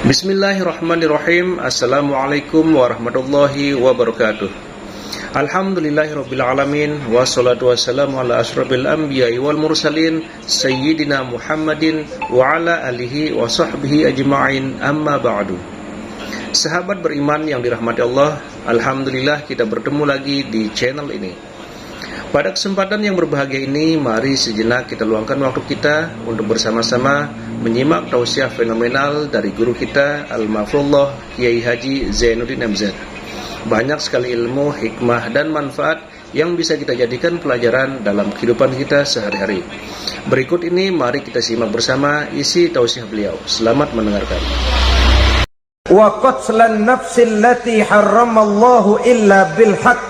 Bismillahirrahmanirrahim. Assalamualaikum warahmatullahi wabarakatuh. Alhamdulillahirabbil alamin wassalatu wassalamu ala asyrafil anbiya'i wal mursalin sayyidina Muhammadin wa ala alihi wa sahbihi ajma'in, amma ba'du. Sahabat beriman yang dirahmati Allah, alhamdulillah kita bertemu lagi di channel ini. Pada kesempatan yang berbahagia ini, mari sejenak kita luangkan waktu kita untuk bersama-sama menyimak tausiah fenomenal dari guru kita Al-Mafrullah Kiai Haji Zainuddin MZ. Banyak sekali ilmu, hikmah, dan manfaat yang bisa kita jadikan pelajaran dalam kehidupan kita sehari-hari. Berikut ini mari kita simak bersama isi tausiah beliau. Selamat mendengarkan. Wa qatlan nafsil lati harramallahu illa bil haqq.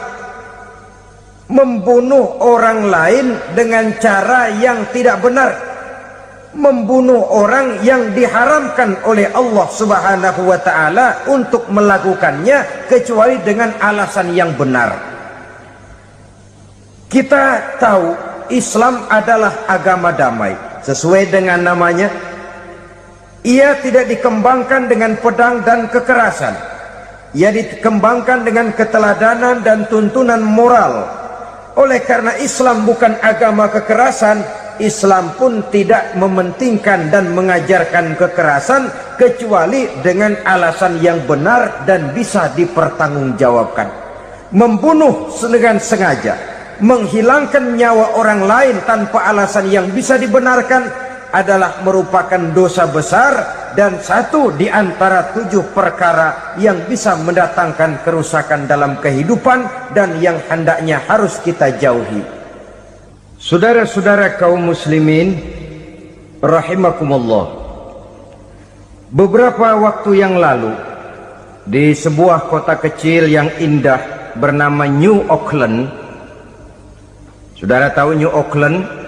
Membunuh orang lain dengan cara yang tidak benar, membunuh orang yang diharamkan oleh Allah Subhanahu wa ta'ala untuk melakukannya kecuali dengan alasan yang benar. Kita tahu Islam adalah agama damai. Sesuai dengan namanya, ia tidak dikembangkan dengan pedang dan kekerasan. Ia dikembangkan dengan keteladanan dan tuntunan moral. Oleh karena Islam bukan agama kekerasan, Islam pun tidak mementingkan dan mengajarkan kekerasan kecuali dengan alasan yang benar dan bisa dipertanggungjawabkan. Membunuh dengan sengaja, menghilangkan nyawa orang lain tanpa alasan yang bisa dibenarkan adalah merupakan dosa besar dan satu di antara 7 perkara yang bisa mendatangkan kerusakan dalam kehidupan dan yang hendaknya harus kita jauhi. Saudara-saudara kaum muslimin rahimakumullah, beberapa waktu yang lalu di sebuah kota kecil yang indah bernama New Auckland. Saudara tahu New Auckland?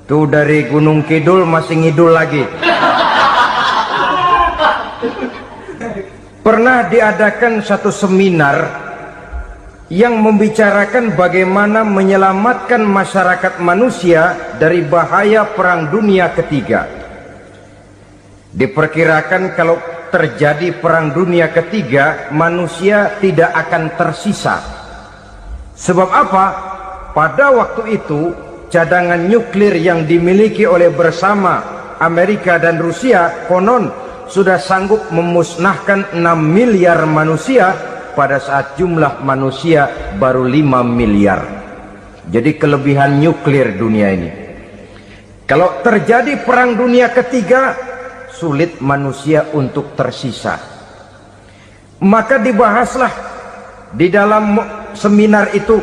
Tuh dari Gunung Kidul masih ngidul lagi. Pernah diadakan satu seminar yang membicarakan bagaimana menyelamatkan masyarakat manusia dari bahaya Perang Dunia Ketiga. Diperkirakan kalau terjadi Perang Dunia Ketiga, manusia tidak akan tersisa. Sebab apa? Pada waktu itu cadangan nuklir yang dimiliki oleh bersama Amerika dan Rusia konon sudah sanggup memusnahkan 6 miliar manusia pada saat jumlah manusia baru 5 miliar. Jadi kelebihan nuklir dunia ini. Kalau terjadi Perang Dunia Ketiga, sulit manusia untuk tersisa. Maka dibahaslah di dalam seminar itu,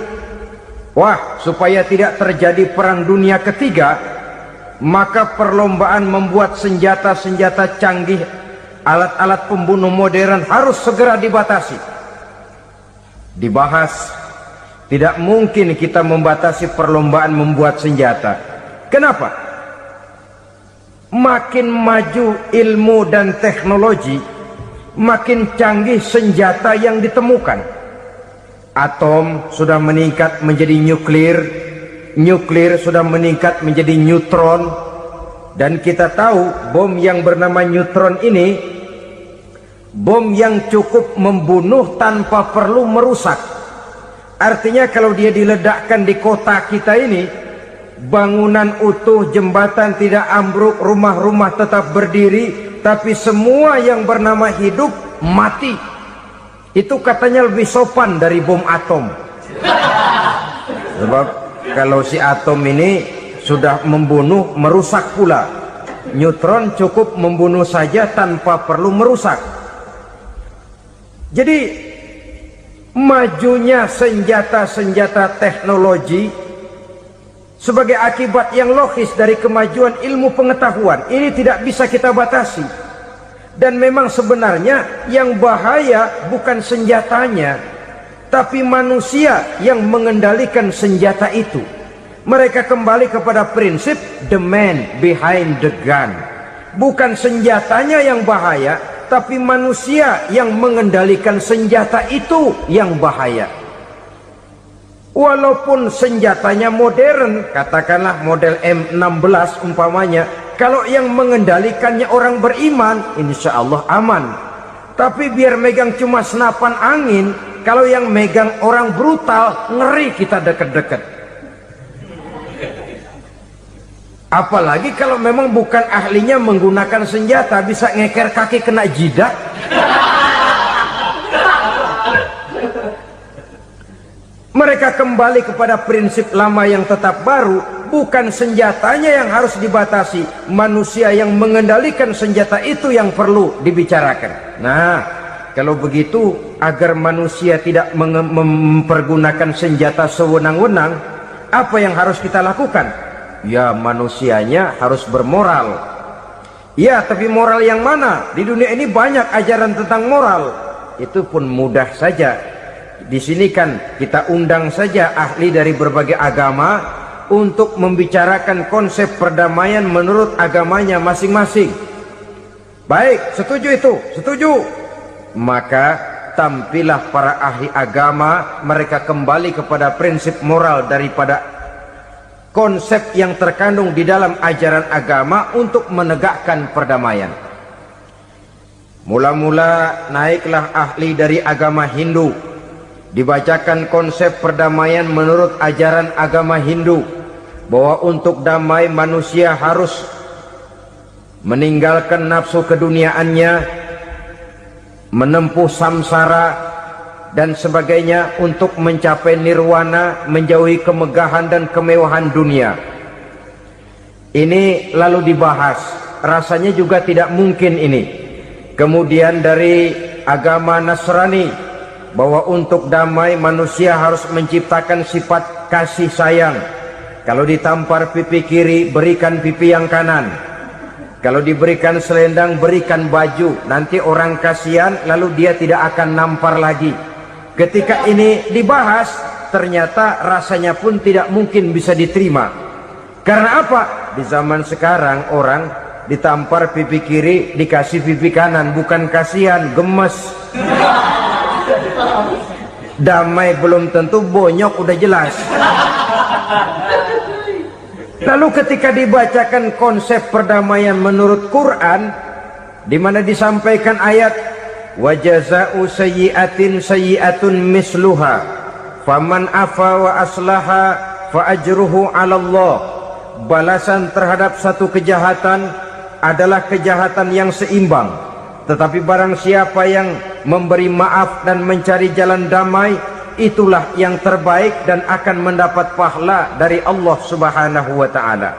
wah, supaya tidak terjadi Perang Dunia Ketiga, maka perlombaan membuat senjata-senjata canggih, alat-alat pembunuh modern harus segera dibatasi. Dibahas, tidak mungkin kita membatasi perlombaan membuat senjata. Kenapa? Makin maju ilmu dan teknologi, makin canggih senjata yang ditemukan. Atom sudah meningkat menjadi nuklir, nuklir sudah meningkat menjadi neutron, dan kita tahu bom yang bernama neutron ini bom yang cukup membunuh tanpa perlu merusak. Artinya kalau dia diledakkan di kota kita ini, bangunan utuh, jembatan tidak ambruk, rumah-rumah tetap berdiri, tapi semua yang bernama hidup mati. Itu katanya lebih sopan dari bom atom. Sebab kalau si atom ini sudah membunuh, merusak pula. Neutron cukup membunuh saja tanpa perlu merusak. Jadi majunya senjata-senjata teknologi sebagai akibat yang logis dari kemajuan ilmu pengetahuan ini tidak bisa kita batasi. Dan memang sebenarnya yang bahaya bukan senjatanya, tapi manusia yang mengendalikan senjata itu. Mereka kembali kepada prinsip the man behind the gun. Bukan senjatanya yang bahaya, tapi manusia yang mengendalikan senjata itu yang bahaya. Walaupun senjatanya modern, katakanlah model M16 umpamanya, Kalau yang mengendalikannya orang beriman, insya Allah aman. Tapi biar megang cuma senapan angin, kalau yang megang orang brutal, ngeri kita deket-deket. Apalagi kalau memang bukan ahlinya menggunakan senjata, bisa ngeker kaki kena jidat. Mereka kembali kepada prinsip lama yang tetap baru. Bukan senjatanya yang harus dibatasi, manusia yang mengendalikan senjata itu yang perlu dibicarakan. Nah, kalau begitu, agar manusia tidak mempergunakan senjata sewenang-wenang, apa yang harus kita lakukan? Ya, manusianya harus bermoral. Ya, tapi moral yang mana? Di dunia ini banyak ajaran tentang moral. Itu pun mudah saja. Di sini kan kita undang saja ahli dari berbagai agama untuk membicarakan konsep perdamaian menurut agamanya masing-masing. Baik, setuju itu? Setuju. Maka tampillah para ahli agama, mereka kembali kepada prinsip moral daripada konsep yang terkandung di dalam ajaran agama untuk menegakkan perdamaian. Mula-mula naiklah ahli dari agama Hindu, dibacakan konsep perdamaian menurut ajaran agama Hindu, bahwa untuk damai manusia harus meninggalkan nafsu keduniaannya, menempuh samsara dan sebagainya untuk mencapai nirwana, menjauhi kemegahan dan kemewahan dunia. Ini lalu dibahas, rasanya juga tidak mungkin ini. Kemudian dari agama Nasrani, bahwa untuk damai manusia harus menciptakan sifat kasih sayang. Kalau ditampar pipi kiri, berikan pipi yang kanan. Kalau diberikan selendang, berikan baju. Nanti orang kasihan, lalu dia tidak akan nampar lagi. Ketika ini dibahas, ternyata rasanya pun tidak mungkin bisa diterima. Karena apa? Di zaman sekarang orang ditampar pipi kiri, dikasih pipi kanan. Bukan kasihan, gemes. Damai belum tentu, bonyok udah jelas. Lalu ketika dibacakan konsep perdamaian menurut Quran, di mana disampaikan ayat wa jazaa'u sayyi'atin sayyi'atun misluha faman afa wa aslaha fa ajruhu 'ala Allah. Balasan terhadap satu kejahatan adalah kejahatan yang seimbang, tetapi barang siapa yang memberi maaf dan mencari jalan damai, itulah yang terbaik dan akan mendapat pahala dari Allah Subhanahu wa ta'ala.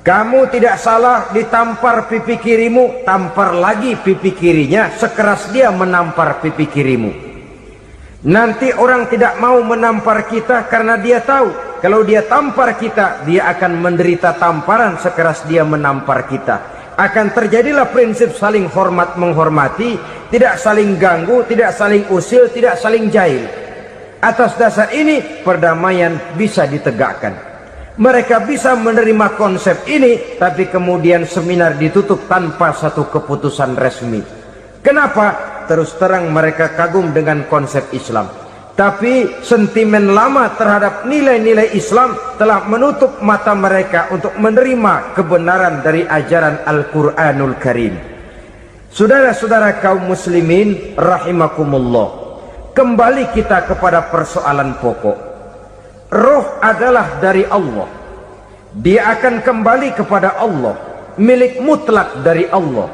Kamu tidak salah ditampar pipi kirimu, tampar lagi pipi kirinya sekeras dia menampar pipi kirimu. Nanti orang tidak mau menampar kita karena dia tahu kalau dia tampar kita, dia akan menderita tamparan sekeras dia menampar kita. Akan terjadilah prinsip saling hormat menghormati, tidak saling ganggu, tidak saling usil, tidak saling jahil. Atas dasar ini perdamaian bisa ditegakkan. Mereka bisa menerima konsep ini, tapi kemudian seminar ditutup tanpa satu keputusan resmi. Kenapa? Terus terang mereka kagum dengan konsep Islam, tapi sentimen lama terhadap nilai-nilai Islam telah menutup mata mereka untuk menerima kebenaran dari ajaran Al-Quranul Karim. Saudara-saudara kaum muslimin rahimakumullah, kembali kita kepada persoalan pokok. Roh adalah dari Allah. Dia akan kembali kepada Allah, milik mutlak dari Allah.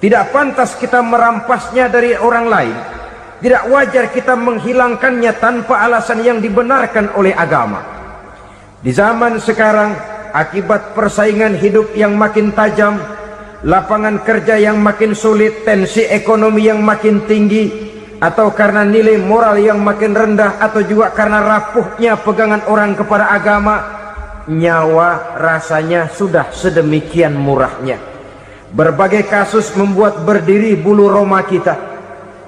Tidak pantas kita merampasnya dari orang lain. Tidak wajar kita menghilangkannya tanpa alasan yang dibenarkan oleh agama. Di zaman sekarang, akibat persaingan hidup yang makin tajam, lapangan kerja yang makin sulit, tensi ekonomi yang makin tinggi, atau karena nilai moral yang makin rendah, atau juga karena rapuhnya pegangan orang kepada agama, nyawa rasanya sudah sedemikian murahnya. Berbagai kasus membuat berdiri bulu roma kita.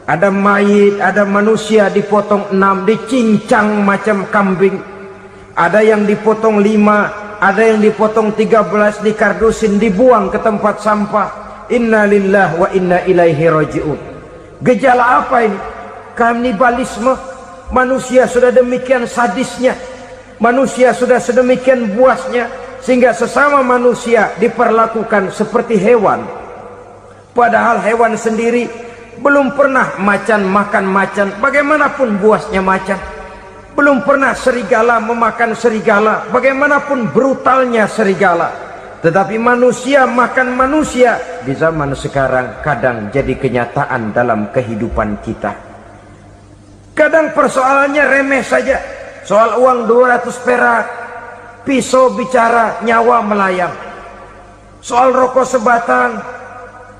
Ada mayit, ada manusia dipotong 6, dicincang macam kambing. Ada yang dipotong 5, ada yang dipotong 13, dikardusin, dibuang ke tempat sampah. Inna lillahi wa inna ilaihi raji'un. Gejala apa ini? Kanibalisme. Manusia sudah demikian sadisnya, manusia sudah sedemikian buasnya, sehingga sesama manusia diperlakukan seperti hewan. Padahal hewan sendiri belum pernah macan makan macan, bagaimanapun buasnya macan. Belum pernah serigala memakan serigala, bagaimanapun brutalnya serigala. Tetapi manusia makan manusia di zaman sekarang kadang jadi kenyataan dalam kehidupan kita. Kadang persoalannya remeh saja. Soal uang 200 perak, pisau bicara, nyawa melayang. Soal rokok sebatang,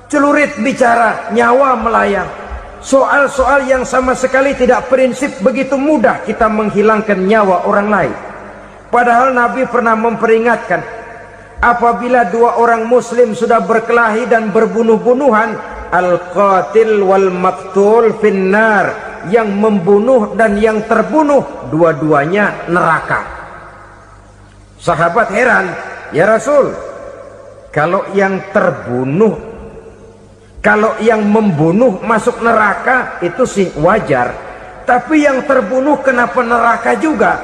celurit bicara, nyawa melayang. Soal-soal yang sama sekali tidak prinsip, begitu mudah kita menghilangkan nyawa orang lain. Padahal Nabi pernah memperingatkan, apabila dua orang muslim sudah berkelahi dan berbunuh-bunuhan, al-qatil wal maqtul finnar, yang membunuh dan yang terbunuh dua-duanya neraka. Sahabat heran, ya Rasul, kalau yang membunuh masuk neraka itu sih wajar, tapi yang terbunuh kenapa neraka juga?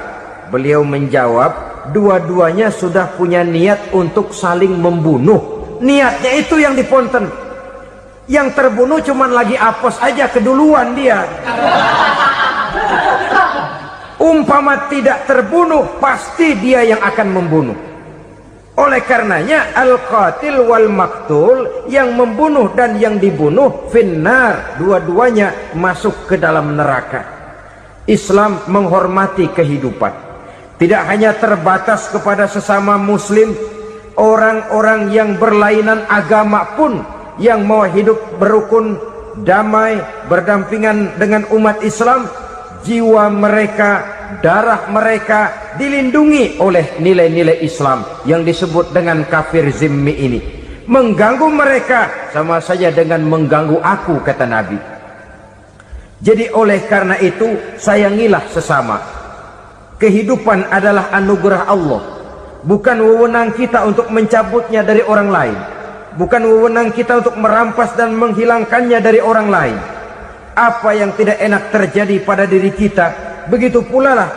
Beliau menjawab, dua-duanya sudah punya niat untuk saling membunuh. Niatnya itu yang diponten. Yang terbunuh cuman lagi apes aja, keduluan dia. Umpama tidak terbunuh, pasti dia yang akan membunuh. Oleh karenanya al-qatil wal maqtul, yang membunuh dan yang dibunuh finnar, dua-duanya masuk ke dalam neraka. Islam menghormati kehidupan, tidak hanya terbatas kepada sesama muslim, orang-orang yang berlainan agama pun yang mau hidup berukun, damai, berdampingan dengan umat Islam, jiwa mereka, darah mereka dilindungi oleh nilai-nilai Islam yang disebut dengan kafir zimmi ini. Mengganggu mereka sama saja dengan mengganggu aku, kata Nabi. Jadi oleh karena itu, sayangilah sesama. Kehidupan adalah anugerah Allah, bukan wewenang kita untuk mencabutnya dari orang lain, bukan wewenang kita untuk merampas dan menghilangkannya dari orang lain. Apa yang tidak enak terjadi pada diri kita, begitu pula lah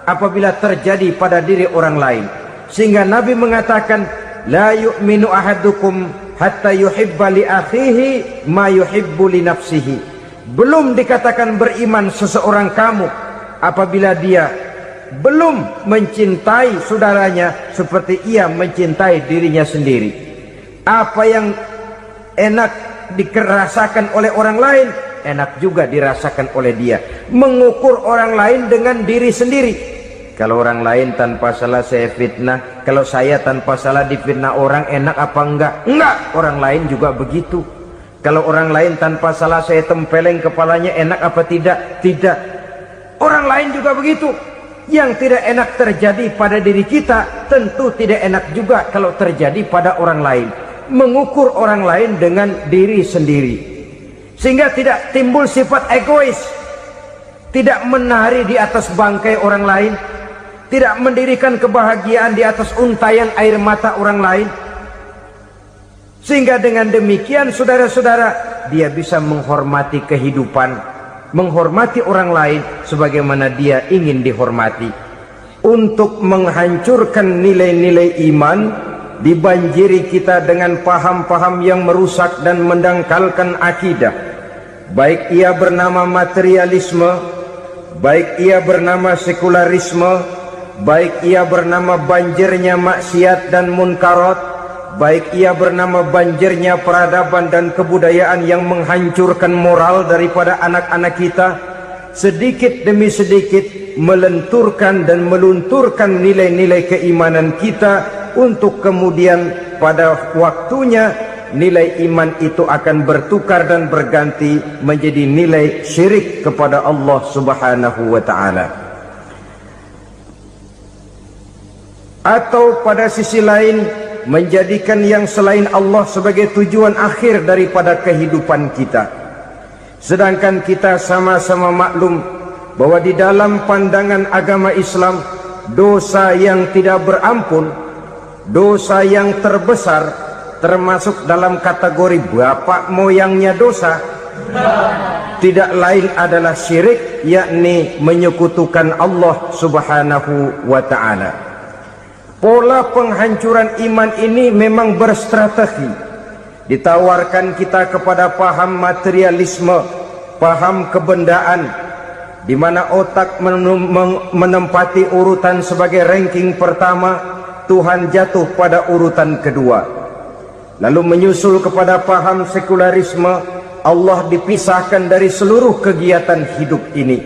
apabila terjadi pada diri orang lain. Sehingga Nabi mengatakan, la yu'minu ahadukum hatta yuhibba li akhihi ma yuhibbu li nafsihi. Belum dikatakan beriman seseorang kamu apabila dia belum mencintai saudaranya seperti ia mencintai dirinya sendiri. Apa yang enak dirasakan oleh orang lain, enak juga dirasakan oleh dia. Mengukur orang lain dengan diri sendiri. Kalau orang lain tanpa salah saya fitnah, kalau saya tanpa salah difitnah orang, enak apa enggak? Enggak, orang lain juga begitu. Kalau orang lain tanpa salah saya tempeleng kepalanya, enak apa tidak? Tidak. Orang lain juga begitu. Yang tidak enak terjadi pada diri kita, tentu tidak enak juga kalau terjadi pada orang lain. Mengukur orang lain dengan diri sendiri, sehingga tidak timbul sifat egois, tidak menari di atas bangkai orang lain, tidak mendirikan kebahagiaan di atas untayan air mata orang lain. Sehingga dengan demikian, saudara-saudara, dia bisa menghormati kehidupan, menghormati orang lain sebagaimana dia ingin dihormati. Untuk menghancurkan nilai-nilai iman, dibanjiri kita dengan paham-paham yang merusak dan mendangkalkan akidah, baik ia bernama materialisme, baik ia bernama sekularisme, baik ia bernama banjirnya maksiat dan munkarat, baik ia bernama banjirnya peradaban dan kebudayaan yang menghancurkan moral daripada anak-anak kita. Sedikit demi sedikit melenturkan dan melunturkan nilai-nilai keimanan kita, untuk kemudian pada waktunya nilai iman itu akan bertukar dan berganti menjadi nilai syirik kepada Allah Subhanahu wa ta'ala. Atau pada sisi lain, menjadikan yang selain Allah sebagai tujuan akhir daripada kehidupan kita. Sedangkan kita sama-sama maklum bahwa di dalam pandangan agama Islam, dosa yang tidak berampun, dosa yang terbesar, termasuk dalam kategori bapak moyangnya dosa, tidak lain adalah syirik, yakni menyekutukan Allah Subhanahu wa ta'ala. Pola penghancuran iman ini memang berstrategi. Ditawarkan kita kepada paham materialisme, paham kebendaan, di mana otak menempati urutan sebagai ranking pertama, Tuhan jatuh pada urutan kedua. Lalu menyusul kepada paham sekularisme, Allah dipisahkan dari seluruh kegiatan hidup ini,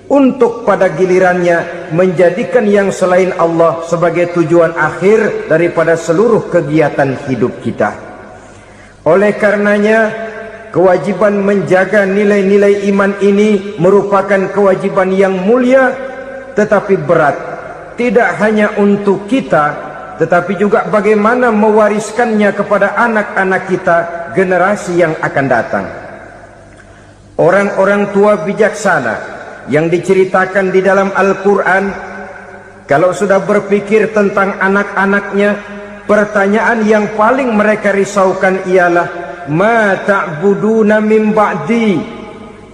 untuk pada gilirannya menjadikan yang selain Allah sebagai tujuan akhir daripada seluruh kegiatan hidup kita. Oleh karenanya, kewajiban menjaga nilai-nilai iman ini merupakan kewajiban yang mulia tetapi berat, tidak hanya untuk kita, tetapi juga bagaimana mewariskannya kepada anak-anak kita, generasi yang akan datang. Orang-orang tua bijaksana yang diceritakan di dalam Al-Quran, kalau sudah berpikir tentang anak-anaknya, pertanyaan yang paling mereka risaukan ialah, ma ta'buduna min ba'di.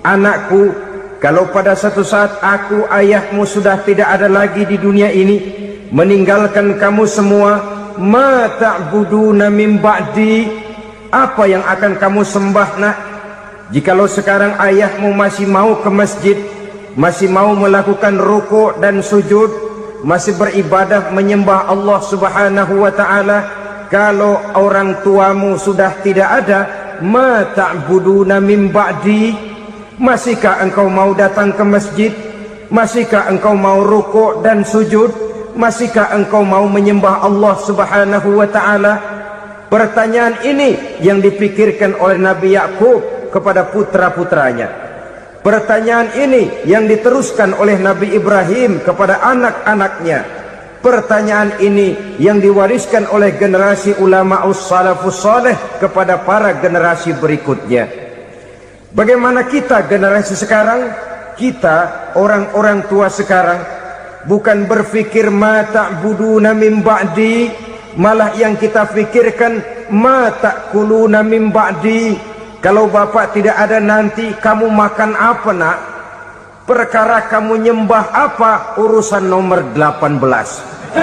Anakku, kalau pada satu saat aku, ayahmu sudah tidak ada lagi di dunia ini, meninggalkan kamu semua, ma ta'buduna min ba'di, apa yang akan kamu sembah nak? Jikalau sekarang ayahmu masih mau ke masjid, masih mau melakukan rukuk dan sujud, masih beribadah menyembah Allah Subhanahu wa ta'ala, kalau orang tuamu sudah tidak ada, ma ta'buduna min ba'di, masihkah engkau mau datang ke masjid? Masihkah engkau mau rukuk dan sujud? Masihkah engkau mau menyembah Allah Subhanahu wa ta'ala? Pertanyaan ini yang dipikirkan oleh Nabi Yakub kepada putra-putranya. Pertanyaan ini yang diteruskan oleh Nabi Ibrahim kepada anak-anaknya. Pertanyaan ini yang diwariskan oleh generasi ulama salafus saleh kepada para generasi berikutnya. Bagaimana kita generasi sekarang? Kita orang-orang tua sekarang bukan berfikir ma ta'buduna min ba'di, malah yang kita fikirkan ma ta'kuluna min ba'di. Kalau bapak tidak ada nanti kamu makan apa nak? Perkara kamu nyembah apa? Urusan nomor 18.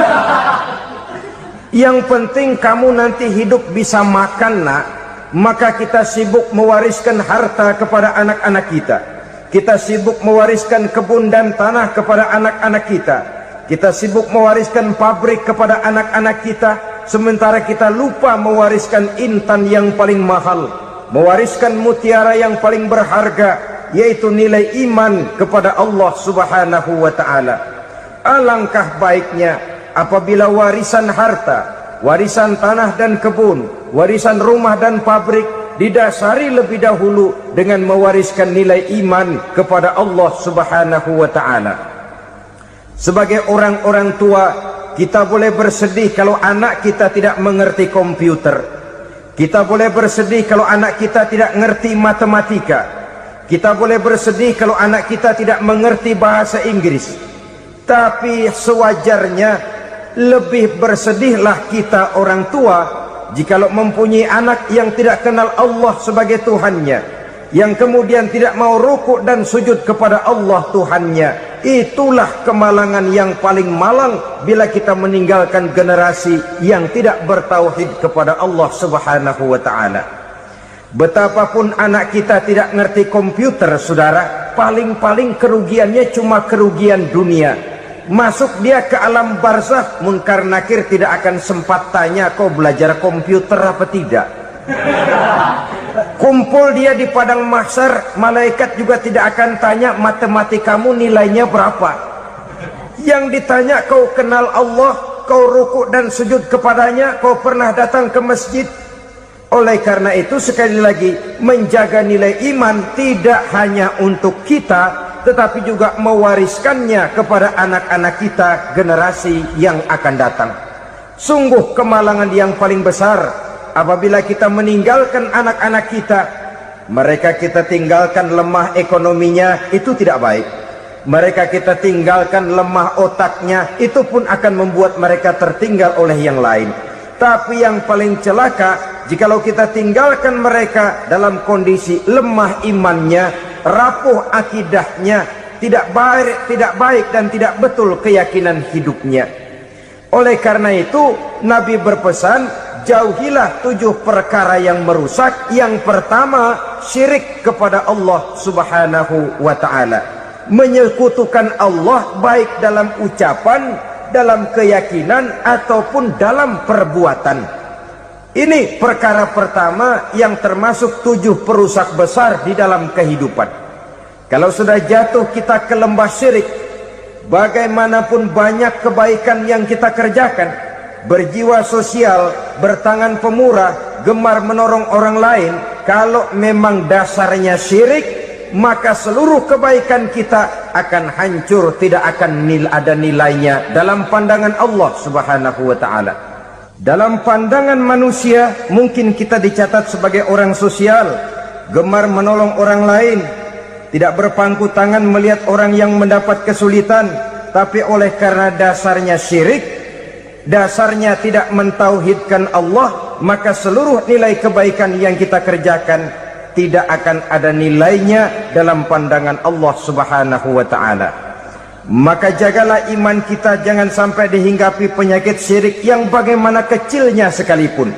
Yang penting kamu nanti hidup bisa makan nak. Maka kita sibuk mewariskan harta kepada anak-anak kita. Kita sibuk mewariskan kebun dan tanah kepada anak-anak kita. Kita sibuk mewariskan pabrik kepada anak-anak kita. Sementara kita lupa mewariskan intan yang paling mahal, mewariskan mutiara yang paling berharga, yaitu nilai iman kepada Allah Subhanahu wa ta'ala. Alangkah baiknya apabila warisan harta, warisan tanah dan kebun, warisan rumah dan pabrik didasari lebih dahulu dengan mewariskan nilai iman kepada Allah Subhanahu wa ta'ala. Sebagai orang-orang tua, kita boleh bersedih kalau anak kita tidak mengerti komputer. Kita boleh bersedih kalau anak kita tidak mengerti matematika. Kita boleh bersedih kalau anak kita tidak mengerti bahasa Inggris. Tapi sewajarnya lebih bersedihlah kita orang tua jikalau mempunyai anak yang tidak kenal Allah sebagai Tuhannya, yang kemudian tidak mau rukuk dan sujud kepada Allah Tuhannya. Itulah kemalangan yang paling malang bila kita meninggalkan generasi yang tidak bertauhid kepada Allah Subhanahu wa ta'ala. Betapapun anak kita tidak ngerti komputer, saudara, paling-paling kerugiannya cuma kerugian dunia. Masuk dia ke alam barzakh, munkar nakir tidak akan sempat tanya kau belajar komputer apa tidak. Kumpul dia di padang mahsyar, malaikat juga tidak akan tanya matematikamu nilainya berapa. Yang ditanya, kau kenal Allah, kau rukuk dan sujud kepadanya, kau pernah datang ke masjid. Oleh karena itu sekali lagi, menjaga nilai iman tidak hanya untuk kita, tetapi juga mewariskannya kepada anak-anak kita, generasi yang akan datang. Sungguh kemalangan yang paling besar apabila kita meninggalkan anak-anak kita. Mereka kita tinggalkan lemah ekonominya, itu tidak baik. Mereka kita tinggalkan lemah otaknya, itu pun akan membuat mereka tertinggal oleh yang lain. Tapi yang paling celaka, jikalau kita tinggalkan mereka dalam kondisi lemah imannya, rapuh akidahnya, tidak baik dan tidak betul keyakinan hidupnya. Oleh karena itu Nabi berpesan, jauhilah 7 perkara yang merusak. Yang pertama, syirik kepada Allah subhanahu wa ta'ala, menyekutukan Allah baik dalam ucapan, dalam keyakinan, ataupun dalam perbuatan. Ini perkara pertama yang termasuk 7 perusak besar di dalam kehidupan. Kalau sudah jatuh kita ke lembah syirik, bagaimanapun banyak kebaikan yang kita kerjakan, berjiwa sosial, bertangan pemurah, gemar menolong orang lain, kalau memang dasarnya syirik, maka seluruh kebaikan kita akan hancur, tidak akan ada nilainya dalam pandangan Allah subhanahu wa ta'ala. Dalam pandangan manusia, mungkin kita dicatat sebagai orang sosial, gemar menolong orang lain, tidak berpangku tangan melihat orang yang mendapat kesulitan. Tapi oleh karena dasarnya syirik, dasarnya tidak mentauhidkan Allah, maka seluruh nilai kebaikan yang kita kerjakan tidak akan ada nilainya dalam pandangan Allah subhanahu wa ta'ala. Maka jagalah iman kita, jangan sampai dihinggapi penyakit syirik yang bagaimana kecilnya sekalipun.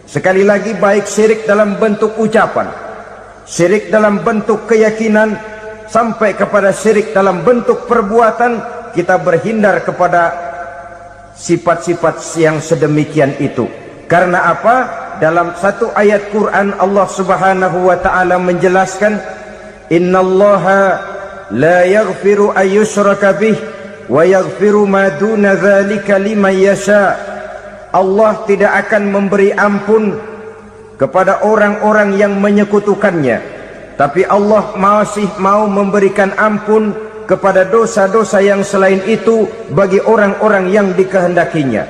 Sekali lagi, baik syirik dalam bentuk ucapan, syirik dalam bentuk keyakinan, sampai kepada syirik dalam bentuk perbuatan, kita berhindar kepada sifat-sifat yang sedemikian itu. Karena apa? Dalam satu ayat Quran Allah subhanahu wa ta'ala menjelaskan, innallaha la yaghfiru ayyushraka bih wa yaghfiru ma duna dzalika liman yasha. Allah tidak akan memberi ampun kepada orang-orang yang menyekutukannya, tapi Allah masih mau memberikan ampun kepada dosa-dosa yang selain itu bagi orang-orang yang dikehendakinya.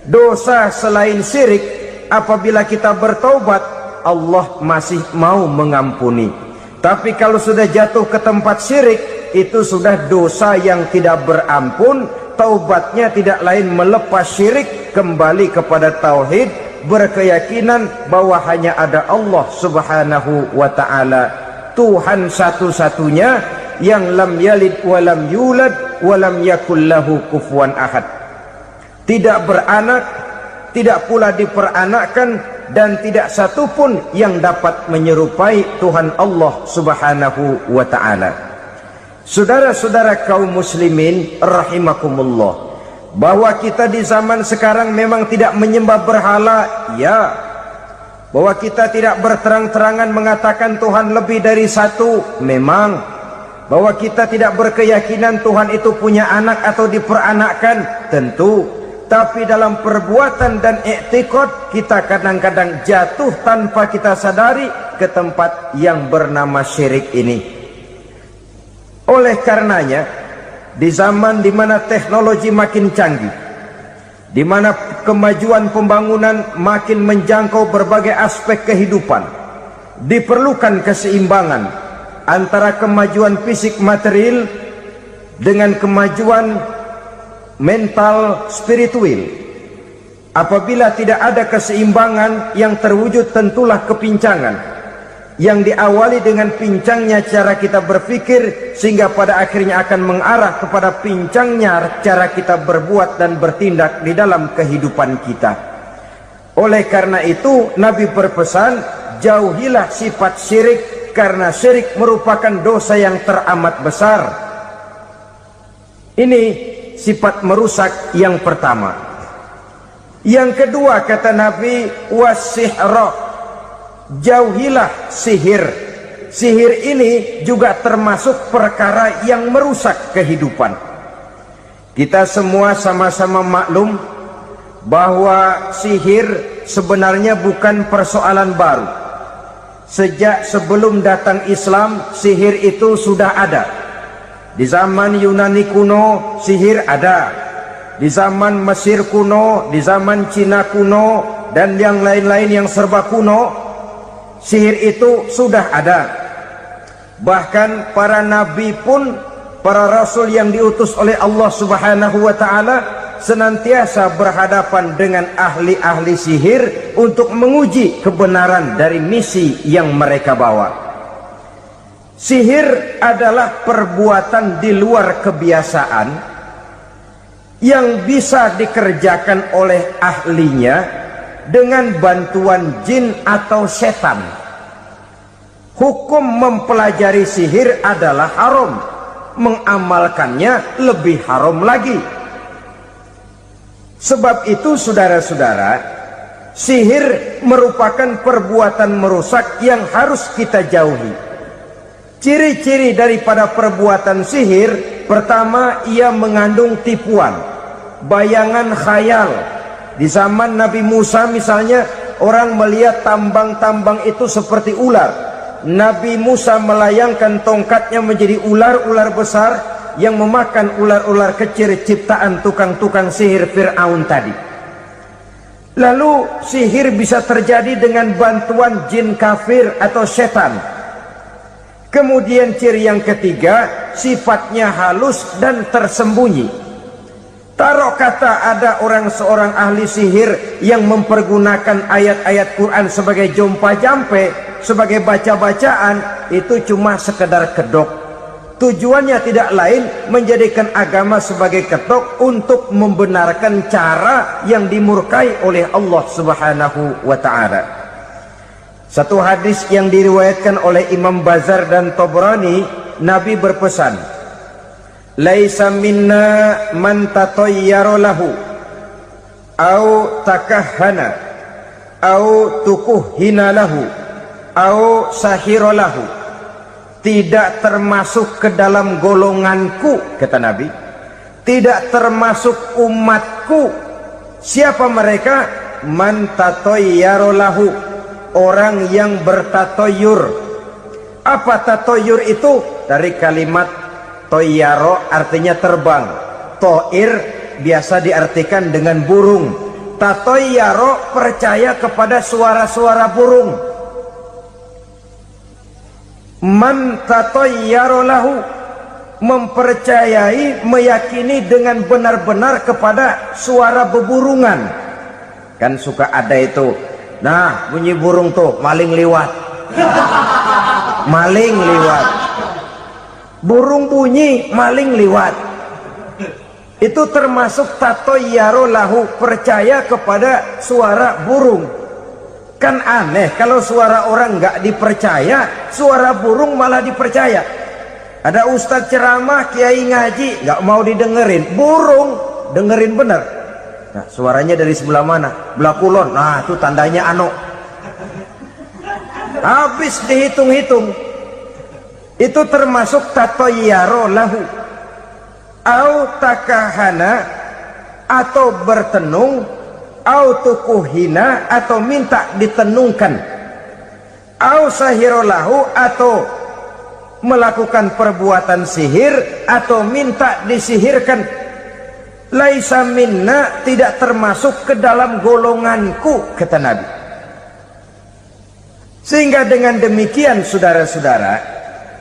Dosa selain syirik, apabila kita bertaubat, Allah masih mau mengampuni. Tapi kalau sudah jatuh ke tempat syirik, itu sudah dosa yang tidak berampun. Taubatnya tidak lain melepas syirik, kembali kepada tauhid, berkeyakinan bahwa hanya ada Allah subhanahu wa ta'ala, Tuhan satu-satunya, yang lam yalid walam yulad walam yakul lahu kufuwan ahad. Tidak beranak, tidak pula diperanakkan, dan tidak satupun yang dapat menyerupai Tuhan Allah subhanahu wa ta'ala. Saudara-saudara kaum muslimin rahimakumullah, bahwa kita di zaman sekarang memang tidak menyembah berhala, ya. Bahwa kita tidak berterang-terangan mengatakan Tuhan lebih dari satu, memang. Bahwa kita tidak berkeyakinan Tuhan itu punya anak atau diperanakkan, tentu. Tapi dalam perbuatan dan i'tiqad, kita kadang-kadang jatuh tanpa kita sadari ke tempat yang bernama syirik ini. Oleh karenanya, di zaman di mana teknologi makin canggih, di mana kemajuan pembangunan makin menjangkau berbagai aspek kehidupan, diperlukan keseimbangan antara kemajuan fisik material dengan kemajuan mental spiritual. Apabila tidak ada keseimbangan, yang terwujud tentulah kepincangan, yang diawali dengan pincangnya cara kita berpikir, sehingga pada akhirnya akan mengarah kepada pincangnya cara kita berbuat dan bertindak di dalam kehidupan kita. Oleh karena itu Nabi berpesan, jauhilah sifat syirik, karena syirik merupakan dosa yang teramat besar. Ini sifat merusak yang pertama. Yang kedua, kata Nabi, wasihra, jauhilah sihir. Sihir ini juga termasuk perkara yang merusak kehidupan. Kita semua sama-sama maklum bahwa sihir sebenarnya bukan persoalan baru. Sejak sebelum datang Islam, sihir itu sudah ada. Di zaman Yunani kuno, sihir ada. Di zaman Mesir kuno, di zaman Cina kuno, dan yang lain-lain yang serba kuno, sihir itu sudah ada. Bahkan para nabi pun, para rasul yang diutus oleh Allah subhanahu wa ta'ala, senantiasa berhadapan dengan ahli-ahli sihir untuk menguji kebenaran dari misi yang mereka bawa. Sihir adalah perbuatan di luar kebiasaan yang bisa dikerjakan oleh ahlinya dengan bantuan jin atau setan. Hukum mempelajari sihir adalah haram, mengamalkannya lebih haram lagi. Sebab itu saudara-saudara, sihir merupakan perbuatan merusak yang harus kita jauhi. Ciri-ciri daripada perbuatan sihir, pertama, ia mengandung tipuan, bayangan khayal. Di zaman Nabi Musa misalnya, orang melihat tambang-tambang itu seperti ular. Nabi Musa melayangkan tongkatnya menjadi ular-ular besar yang memakan ular-ular kecil ciptaan tukang-tukang sihir Fir'aun tadi. Lalu sihir bisa terjadi dengan bantuan jin kafir atau setan. Kemudian ciri yang ketiga, sifatnya halus dan tersembunyi. Taruh kata ada seorang ahli sihir yang mempergunakan ayat-ayat Quran sebagai jompa-jampe, sebagai baca-bacaan, itu cuma sekedar kedok. Tujuannya tidak lain menjadikan agama sebagai kedok untuk membenarkan cara yang dimurkai oleh Allah Subhanahu wa ta'ala. Satu hadis yang diriwayatkan oleh Imam Bazar dan Tabrani, Nabi berpesan, "Laisa minna man tatayyara lahu au takahhana au tukuhina lahu au sahira lahu." Tidak termasuk ke dalam golonganku, kata Nabi, tidak termasuk umatku. Siapa mereka? Man tatayyara lahu, orang yang bertatoyur. Apa tatoyur itu? Dari kalimat toyaro, artinya terbang. Toir biasa diartikan dengan burung. Tatoyaro percaya kepada suara-suara burung. Man tatayyara lahu, mempercayai, meyakini dengan benar-benar kepada suara beburungan. Kan suka ada itu, nah bunyi burung tuh, maling liwat. Maling liwat, burung bunyi, maling liwat. Itu termasuk tatayyara lahu, percaya kepada suara burung. Kan aneh kalau suara orang nggak dipercaya, suara burung malah dipercaya. Ada ustadz ceramah, kiai ngaji, nggak mau didengerin, burung dengerin bener. Nah, suaranya dari sebelah mana? Belah kulon. Nah, itu tandanya ano. Habis dihitung-hitung. Itu termasuk tatayyara lahu. Au takahana, atau bertenung, au tukuhina, atau minta ditenungkan, au sahirolahu, atau melakukan perbuatan sihir atau minta disihirkan. Laisa minna, tidak termasuk ke dalam golonganku, kata Nabi. Sehingga dengan demikian saudara-saudara,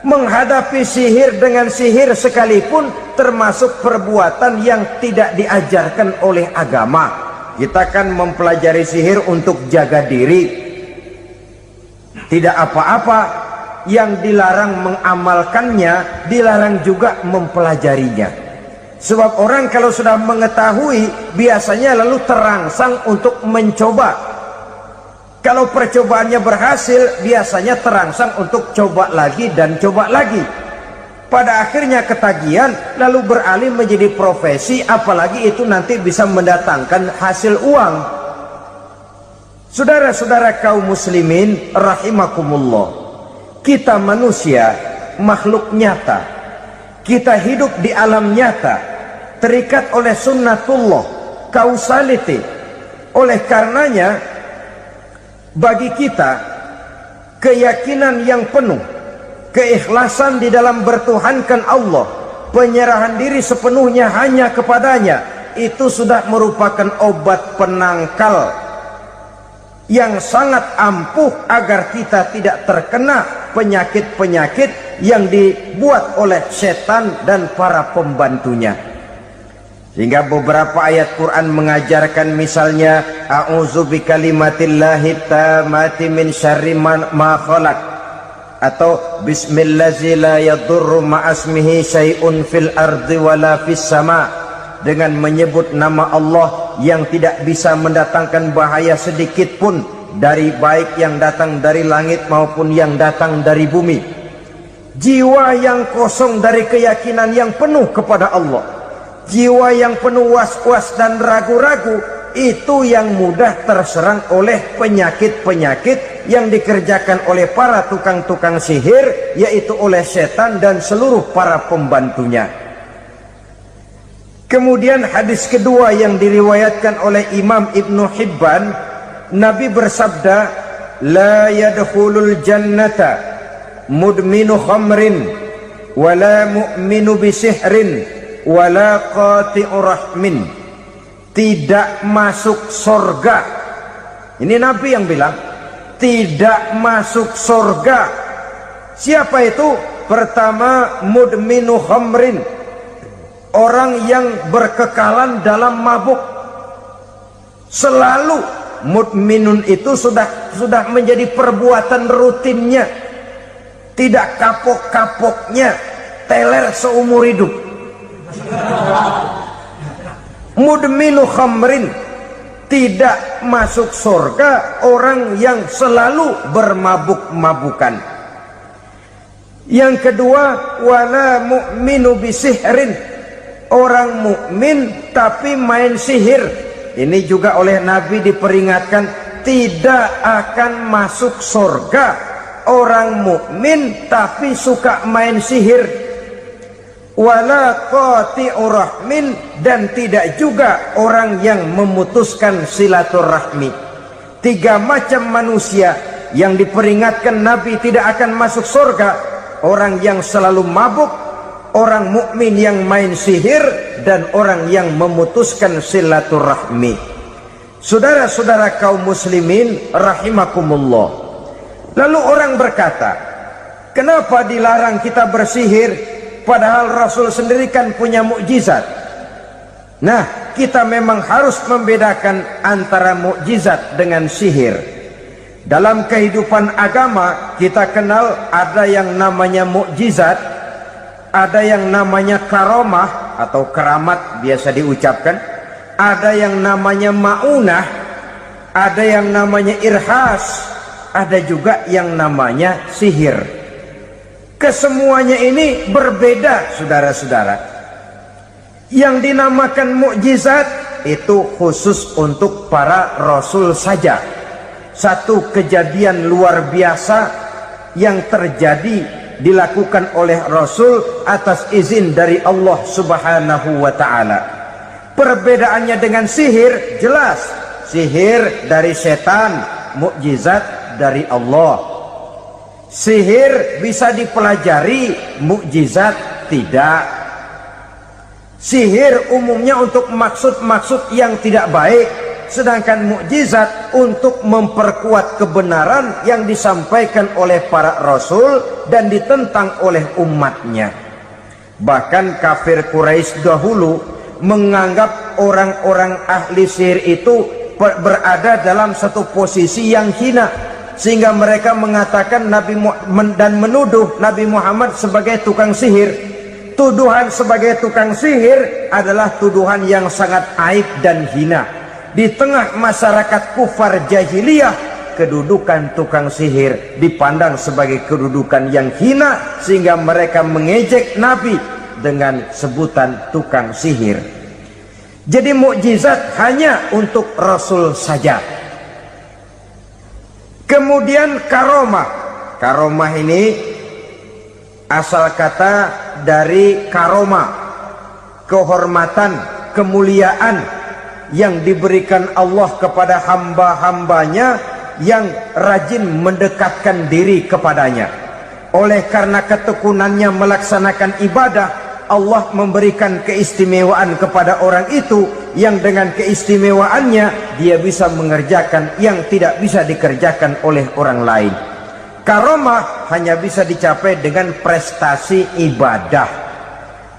menghadapi sihir dengan sihir sekalipun termasuk perbuatan yang tidak diajarkan oleh agama. Kita kan mempelajari sihir untuk jaga diri, tidak apa-apa. Yang dilarang mengamalkannya, dilarang juga mempelajarinya. Sebab orang kalau sudah mengetahui, biasanya lalu terangsang untuk mencoba. Kalau percobaannya berhasil, biasanya terangsang untuk coba lagi dan coba lagi. Pada akhirnya ketagihan, lalu beralih menjadi profesi, apalagi itu nanti bisa mendatangkan hasil uang. Saudara-saudara kaum muslimin rahimakumullah, kita manusia makhluk nyata, kita hidup di alam nyata, terikat oleh sunnatullah, causality. Oleh karenanya bagi kita keyakinan yang penuh, keikhlasan di dalam bertuhankan Allah, penyerahan diri sepenuhnya hanya kepadanya, itu sudah merupakan obat penangkal yang sangat ampuh agar kita tidak terkena penyakit-penyakit yang dibuat oleh setan dan para pembantunya. Sehingga beberapa ayat Quran mengajarkan, misalnya a'udzu bikalimatillahi tammati min syarri ma khalaq, atau bismillazi la yadurru ma'asmihi syai'un fil ardi wala fis sama, dengan menyebut nama Allah yang tidak bisa mendatangkan bahaya sedikit pun dari baik yang datang dari langit maupun yang datang dari bumi. Jiwa yang kosong dari keyakinan yang penuh kepada Allah, jiwa yang penuh was-was dan ragu-ragu, itu yang mudah terserang oleh penyakit-penyakit yang dikerjakan oleh para tukang-tukang sihir, yaitu oleh setan dan seluruh para pembantunya. Kemudian hadis kedua yang diriwayatkan oleh Imam Ibnu Hibban, Nabi bersabda, la yadkhulul jannata mudminu khamrin wala mu'minu bisihrin wala qati'u rahmin. Tidak masuk surga. Ini Nabi yang bilang, tidak masuk surga. Siapa itu? Pertama, mudminu khamrin, orang yang berkekalan dalam mabuk. Selalu mudminun itu sudah menjadi perbuatan rutinnya, tidak kapok-kapoknya, teler seumur hidup. Mudminu khamrin, tidak masuk surga orang yang selalu bermabuk-mabukan. Yang kedua, wala mu'minu bisihrin, orang mukmin tapi main sihir. Ini juga oleh Nabi diperingatkan, tidak akan masuk surga orang mukmin tapi suka main sihir. Wala qati'u rahmin, dan tidak juga orang yang memutuskan silaturahmi. Tiga macam manusia yang diperingatkan Nabi tidak akan masuk surga: orang yang selalu mabuk, orang mukmin yang main sihir, dan orang yang memutuskan silaturahmi. Saudara-saudara kaum muslimin rahimakumullah. Lalu orang berkata, kenapa dilarang kita bersihir? Padahal Rasul sendiri kan punya mukjizat. Nah, kita memang harus membedakan antara mukjizat dengan sihir. Dalam kehidupan agama kita kenal ada yang namanya mukjizat, ada yang namanya karomah atau keramat biasa diucapkan, ada yang namanya maunah, ada yang namanya irhas, ada juga yang namanya sihir. Kesemuanya ini berbeda, saudara-saudara. Yang dinamakan mukjizat itu khusus untuk para rasul saja. Satu kejadian luar biasa yang terjadi dilakukan oleh rasul atas izin dari Allah Subhanahu wa taala. Perbedaannya dengan sihir jelas. Sihir dari setan, mukjizat dari Allah. Sihir bisa dipelajari, mukjizat tidak. Sihir umumnya untuk maksud-maksud yang tidak baik, sedangkan mukjizat untuk memperkuat kebenaran yang disampaikan oleh para rasul dan ditentang oleh umatnya. Bahkan kafir Quraisy dahulu menganggap orang-orang ahli sihir itu berada dalam satu posisi yang hina, sehingga mereka mengatakan Nabi Muhammad dan menuduh Nabi Muhammad sebagai tukang sihir. Tuduhan sebagai tukang sihir adalah tuduhan yang sangat aib dan hina. Di tengah masyarakat kufar jahiliyah, kedudukan tukang sihir dipandang sebagai kedudukan yang hina, sehingga mereka mengejek Nabi dengan sebutan tukang sihir. Jadi mukjizat hanya untuk Rasul saja. Kemudian karomah. Karomah ini asal kata dari karoma, kehormatan, kemuliaan yang diberikan Allah kepada hamba-hambanya yang rajin mendekatkan diri kepadanya. Oleh karena ketekunannya melaksanakan ibadah, Allah memberikan keistimewaan kepada orang itu, yang dengan keistimewaannya dia bisa mengerjakan yang tidak bisa dikerjakan oleh orang lain. Karomah hanya bisa dicapai dengan prestasi ibadah.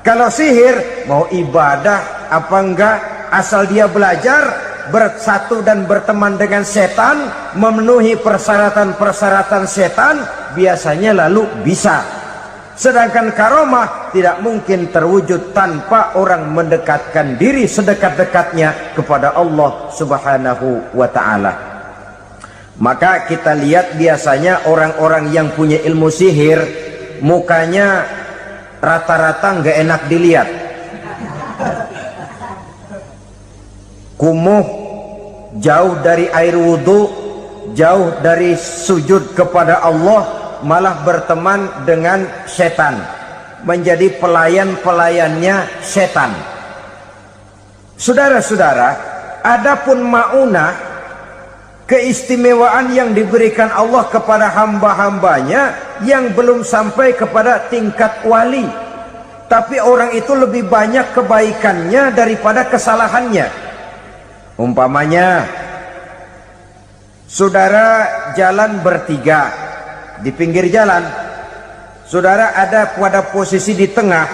Kalau sihir, mau ibadah apa enggak, asal dia belajar, bersatu dan berteman dengan setan, memenuhi persyaratan-persyaratan setan, biasanya lalu bisa. Sedangkan karomah tidak mungkin terwujud tanpa orang mendekatkan diri sedekat-dekatnya kepada Allah Subhanahu wa ta'ala. Maka kita lihat biasanya orang-orang yang punya ilmu sihir, mukanya rata-rata nggak enak dilihat, kumuh, jauh dari air wudhu, jauh dari sujud kepada Allah, malah berteman dengan setan, menjadi pelayan-pelayannya setan. Saudara-saudara, adapun maunah, keistimewaan yang diberikan Allah kepada hamba-hambanya yang belum sampai kepada tingkat wali, tapi orang itu lebih banyak kebaikannya daripada kesalahannya. Umpamanya, saudara jalan bertiga di pinggir jalan, saudara ada pada posisi di tengah,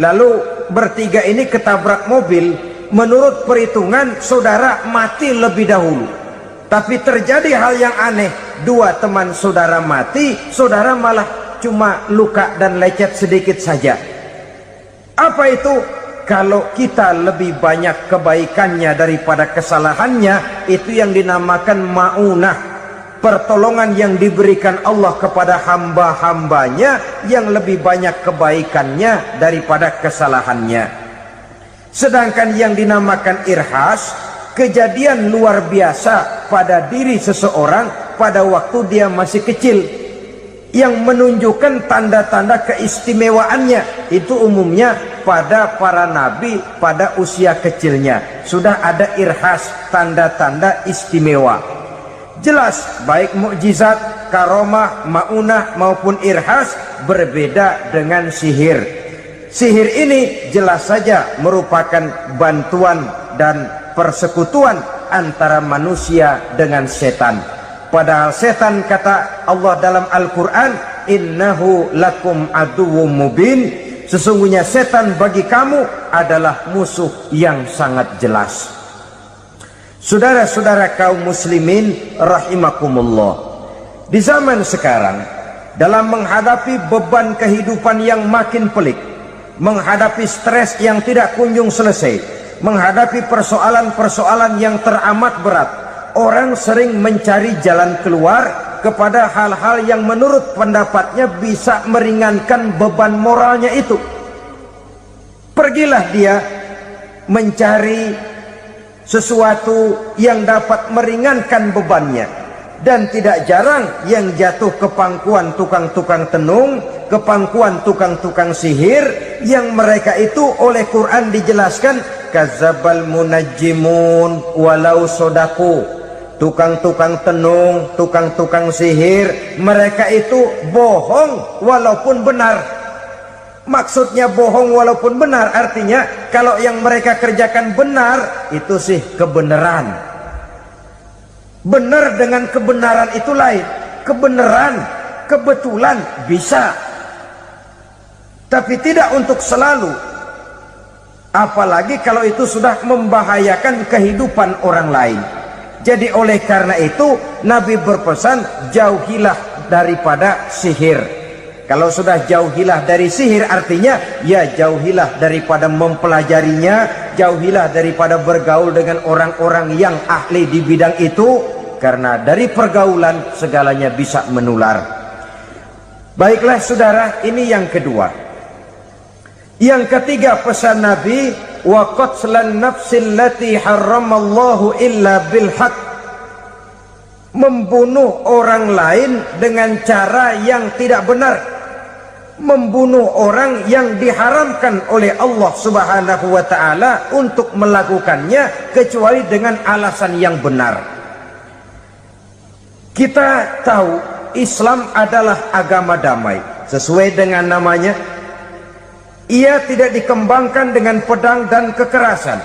lalu bertiga ini ketabrak mobil. Menurut perhitungan saudara mati lebih dahulu, tapi terjadi hal yang aneh, dua teman saudara mati, saudara malah cuma luka dan lecet sedikit saja. Apa itu? Kalau kita lebih banyak kebaikannya daripada kesalahannya, itu yang dinamakan maunah, pertolongan yang diberikan Allah kepada hamba-hambanya yang lebih banyak kebaikannya daripada kesalahannya. Sedangkan yang dinamakan irhas, kejadian luar biasa pada diri seseorang pada waktu dia masih kecil, yang menunjukkan tanda-tanda keistimewaannya. Itu umumnya pada para nabi pada usia kecilnya sudah ada irhas, tanda-tanda istimewa. Jelas baik mukjizat, karomah, maunah maupun irhas berbeda dengan sihir. Sihir ini jelas saja merupakan bantuan dan persekutuan antara manusia dengan setan. Padahal setan, kata Allah dalam Al-Quran, innahu lakum aduwwum mubin, sesungguhnya setan bagi kamu adalah musuh yang sangat jelas. Saudara-saudara kaum muslimin rahimakumullah, di zaman sekarang dalam menghadapi beban kehidupan yang makin pelik, menghadapi stres yang tidak kunjung selesai, menghadapi persoalan-persoalan yang teramat berat, orang sering mencari jalan keluar kepada hal-hal yang menurut pendapatnya bisa meringankan beban moralnya itu. Pergilah dia mencari sesuatu yang dapat meringankan bebannya, dan tidak jarang yang jatuh ke pangkuan tukang-tukang tenung, ke pangkuan tukang-tukang sihir, yang mereka itu oleh Quran dijelaskan kadzabal munajjimun walau sodaku. Tukang-tukang tenung, tukang-tukang sihir, mereka itu bohong walaupun benar. Maksudnya bohong walaupun benar, artinya kalau yang mereka kerjakan benar, itu sih kebenaran. Benar dengan kebenaran itu lain. Kebenaran, kebetulan bisa, tapi tidak untuk selalu. Apalagi kalau itu sudah membahayakan kehidupan orang lain. Jadi oleh karena itu Nabi berpesan, jauhilah daripada sihir. Kalau sudah jauhilah dari sihir, artinya ya jauhilah daripada mempelajarinya, jauhilah daripada bergaul dengan orang-orang yang ahli di bidang itu, karena dari pergaulan segalanya bisa menular. Baiklah saudara, ini yang kedua. Yang ketiga pesan Nabi, wa qatlan nafsil lati harramallahu illa bil haq, membunuh orang lain dengan cara yang tidak benar, membunuh orang yang diharamkan oleh Allah Subhanahu wa ta'ala untuk melakukannya kecuali dengan alasan yang benar. Kita tahu Islam adalah agama damai, sesuai dengan namanya. Ia tidak dikembangkan dengan pedang dan kekerasan.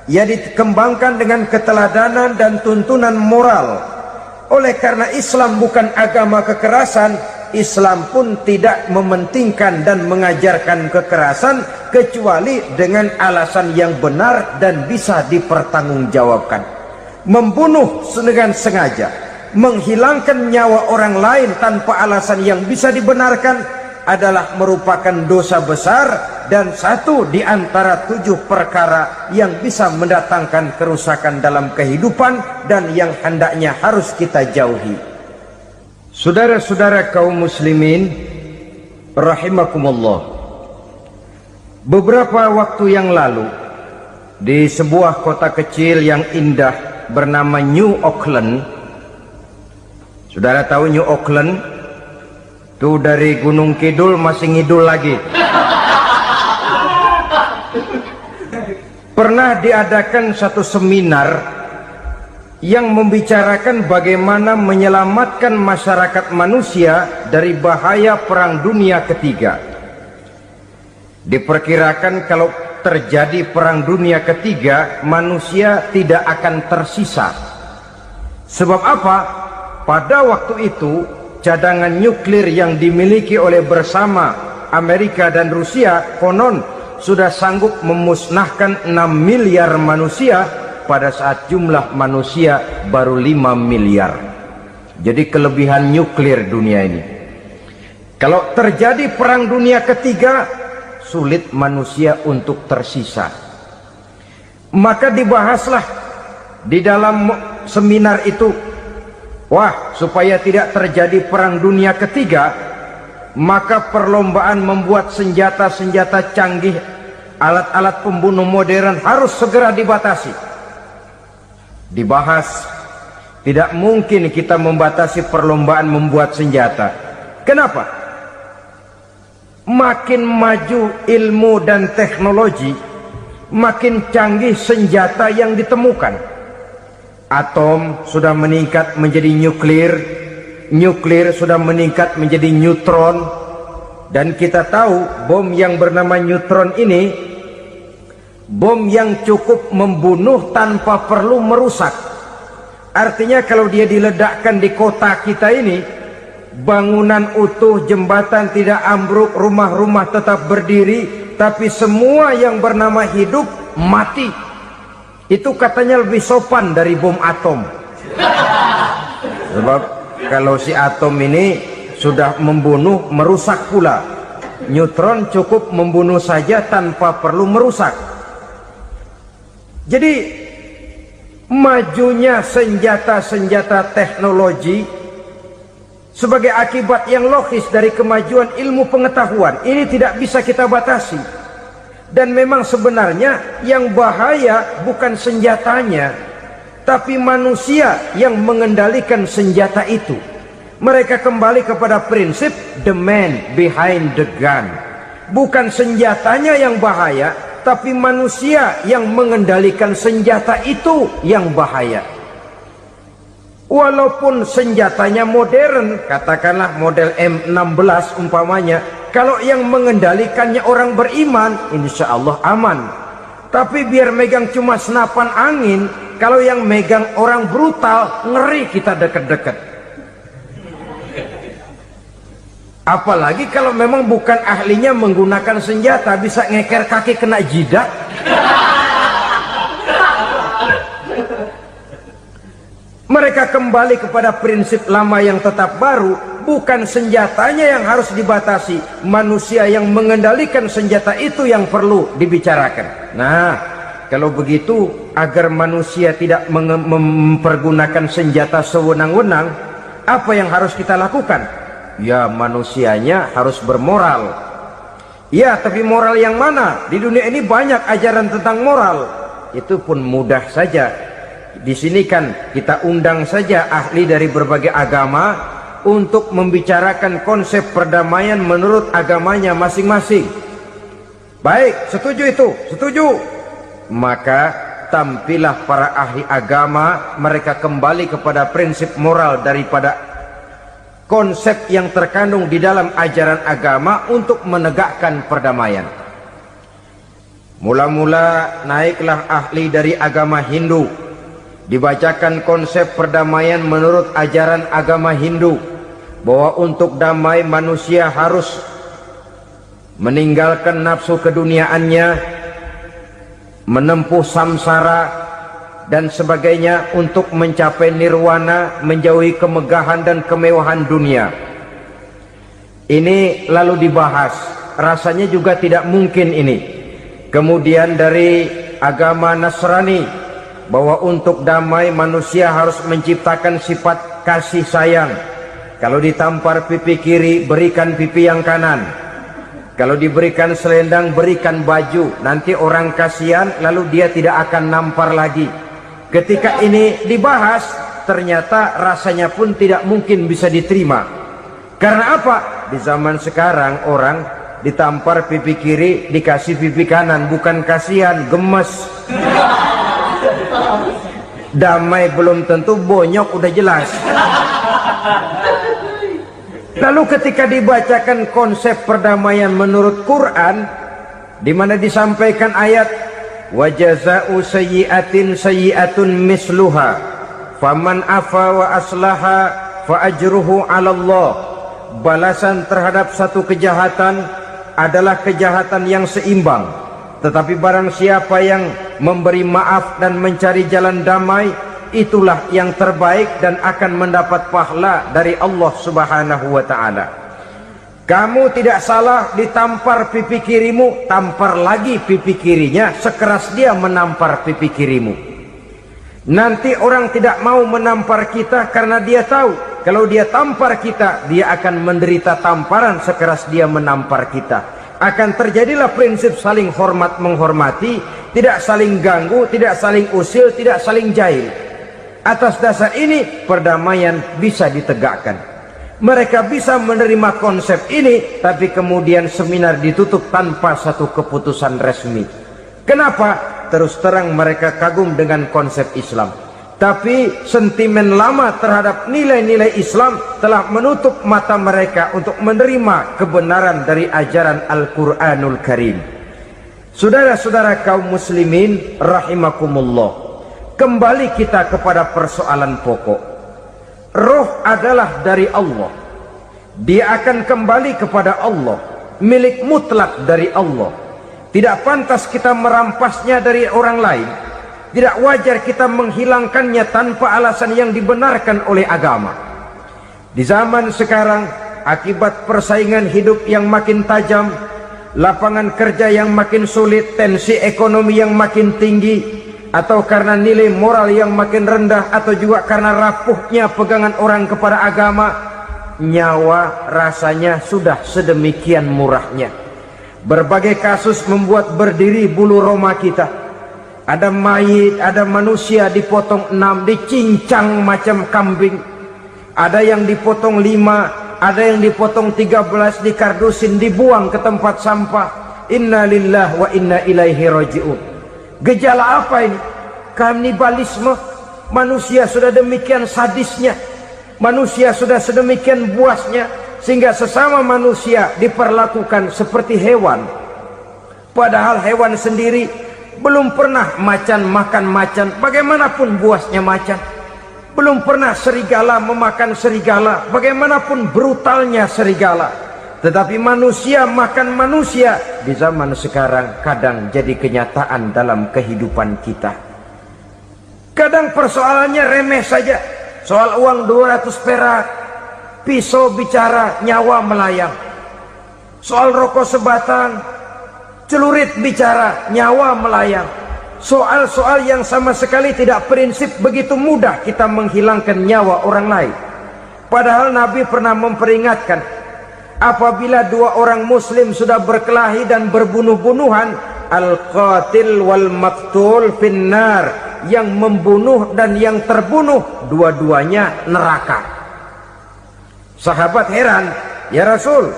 Ia dikembangkan dengan keteladanan dan tuntunan moral. Oleh karena Islam bukan agama kekerasan, Islam pun tidak mementingkan dan mengajarkan kekerasan kecuali dengan alasan yang benar dan bisa dipertanggungjawabkan. Membunuh dengan sengaja, menghilangkan nyawa orang lain tanpa alasan yang bisa dibenarkan, adalah merupakan dosa besar dan satu di antara 7 perkara yang bisa mendatangkan kerusakan dalam kehidupan dan yang hendaknya harus kita jauhi. Saudara-saudara kaum muslimin rahimakumullah, beberapa waktu yang lalu di sebuah kota kecil yang indah bernama New Auckland. Saudara tahu New Auckland? Tuh dari Gunung Kidul masih ngidul lagi. Pernah diadakan satu seminar yang membicarakan bagaimana menyelamatkan masyarakat manusia dari bahaya Perang Dunia Ketiga. Diperkirakan kalau terjadi Perang Dunia Ketiga, manusia tidak akan tersisa. Sebab apa? Pada waktu itu cadangan nuklir yang dimiliki oleh bersama Amerika dan Rusia konon sudah sanggup memusnahkan 6 miliar manusia pada saat jumlah manusia baru 5 miliar. Jadi kelebihan nuklir dunia ini. Kalau terjadi Perang Dunia Ketiga, sulit manusia untuk tersisa. Maka dibahaslah di dalam seminar itu, wah, supaya tidak terjadi Perang Dunia Ketiga, maka perlombaan membuat senjata-senjata canggih, alat-alat pembunuh modern harus segera dibatasi. Dibahas, tidak mungkin kita membatasi perlombaan membuat senjata. Kenapa? Makin maju ilmu dan teknologi, makin canggih senjata yang ditemukan. Atom sudah meningkat menjadi nuklir, nuklir sudah meningkat menjadi neutron, dan kita tahu bom yang bernama neutron ini bom yang cukup membunuh tanpa perlu merusak. Artinya kalau dia diledakkan di kota kita ini, bangunan utuh, jembatan tidak ambruk, rumah-rumah tetap berdiri, tapi semua yang bernama hidup mati. Itu katanya lebih sopan dari bom atom. Sebab kalau si atom ini sudah membunuh, merusak pula. Neutron cukup membunuh saja tanpa perlu merusak. Jadi majunya senjata-senjata teknologi sebagai akibat yang logis dari kemajuan ilmu pengetahuan ini tidak bisa kita batasi. Dan memang sebenarnya yang bahaya bukan senjatanya, tapi manusia yang mengendalikan senjata itu. Mereka kembali kepada prinsip the man behind the gun. Bukan senjatanya yang bahaya, tapi manusia yang mengendalikan senjata itu yang bahaya. Walaupun senjatanya modern, katakanlah model M16 umpamanya, kalau yang mengendalikannya orang beriman, insya Allah aman. Tapi biar megang cuma senapan angin, kalau yang megang orang brutal, ngeri kita deket-deket. Apalagi kalau memang bukan ahlinya menggunakan senjata, bisa ngeker kaki kena jidat. Mereka kembali kepada prinsip lama yang tetap baru. Bukan senjatanya yang harus dibatasi, manusia yang mengendalikan senjata itu yang perlu dibicarakan. Nah, kalau begitu, agar manusia tidak mempergunakan senjata sewenang-wenang, apa yang harus kita lakukan? Ya, manusianya harus bermoral. Ya, tapi moral yang mana? Di dunia ini banyak ajaran tentang moral. Itu pun mudah saja. Di sini kan kita undang saja ahli dari berbagai agama untuk membicarakan konsep perdamaian menurut agamanya masing-masing. Baik, setuju itu, setuju. Maka tampillah para ahli agama, mereka kembali kepada prinsip moral daripada konsep yang terkandung di dalam ajaran agama untuk menegakkan perdamaian. Mula-mula naiklah ahli dari agama Hindu. Dibacakan konsep perdamaian menurut ajaran agama Hindu, bahwa untuk damai manusia harus meninggalkan nafsu keduniaannya, menempuh samsara dan sebagainya untuk mencapai nirwana, menjauhi kemegahan dan kemewahan dunia. Ini lalu dibahas, rasanya juga tidak mungkin ini. Kemudian dari agama Nasrani, bahwa untuk damai manusia harus menciptakan sifat kasih sayang. Kalau ditampar pipi kiri, berikan pipi yang kanan. Kalau diberikan selendang, berikan baju. Nanti orang kasihan, lalu dia tidak akan nampar lagi. Ketika ini dibahas, ternyata rasanya pun tidak mungkin bisa diterima. Karena apa? Di zaman sekarang orang ditampar pipi kiri, dikasih pipi kanan. Bukan kasihan, gemes. Damai belum tentu, bonyok udah jelas. Lalu ketika dibacakan konsep perdamaian menurut Quran, di mana disampaikan ayat wa jazaa'u sayyi'atin sayyi'atun misluha faman afa wa aslaha fa ajruhu 'ala Allah. Balasan terhadap satu kejahatan adalah kejahatan yang seimbang, tetapi barang siapa yang memberi maaf dan mencari jalan damai, itulah yang terbaik dan akan mendapat pahala dari Allah Subhanahu wa ta'ala. Kamu tidak salah ditampar pipi kirimu, tampar lagi pipi kirinya sekeras dia menampar pipi kirimu. Nanti orang tidak mau menampar kita karena dia tahu kalau dia tampar kita, dia akan menderita tamparan sekeras dia menampar kita. Akan terjadilah prinsip saling hormat menghormati, tidak saling ganggu, tidak saling usil, tidak saling jahil. Atas dasar ini perdamaian bisa ditegakkan. Mereka bisa menerima konsep ini, tapi kemudian seminar ditutup tanpa satu keputusan resmi. Kenapa? Terus terang mereka kagum dengan konsep Islam, tapi sentimen lama terhadap nilai-nilai Islam telah menutup mata mereka untuk menerima kebenaran dari ajaran Al-Quranul Karim. Saudara-saudara kaum muslimin rahimakumullah, kembali kita kepada persoalan pokok. Roh adalah dari Allah, dia akan kembali kepada Allah, milik mutlak dari Allah. Tidak pantas kita merampasnya dari orang lain. Tidak wajar kita menghilangkannya tanpa alasan yang dibenarkan oleh agama. Di zaman sekarang, akibat persaingan hidup yang makin tajam, lapangan kerja yang makin sulit, tensi ekonomi yang makin tinggi, atau karena nilai moral yang makin rendah, atau juga karena rapuhnya pegangan orang kepada agama, nyawa rasanya sudah sedemikian murahnya. Berbagai kasus membuat berdiri bulu roma kita. Ada mayit, ada manusia dipotong 6, dicincang macam kambing. Ada yang dipotong 5, ada yang dipotong 13, dikardusin, dibuang ke tempat sampah. Inna lillahi wa inna ilaihi raji'un. Gejala apa ini? Kanibalisme. Manusia sudah demikian sadisnya, manusia sudah sedemikian buasnya, sehingga sesama manusia diperlakukan seperti hewan. Padahal hewan sendiri belum pernah macan makan macan, bagaimanapun buasnya macan. Belum pernah serigala memakan serigala, bagaimanapun brutalnya serigala. Tetapi manusia makan manusia di zaman sekarang kadang jadi kenyataan dalam kehidupan kita. Kadang persoalannya remeh saja, soal uang 200 perak, pisau bicara, nyawa melayang. Soal rokok sebatang, celurit bicara, nyawa melayang. Soal-soal yang sama sekali tidak prinsip, begitu mudah kita menghilangkan nyawa orang lain. Padahal Nabi pernah memperingatkan, apabila dua orang muslim sudah berkelahi dan berbunuh-bunuhan, al-qatil wal maktul finnar, yang membunuh dan yang terbunuh dua-duanya neraka. Sahabat heran, ya Rasul,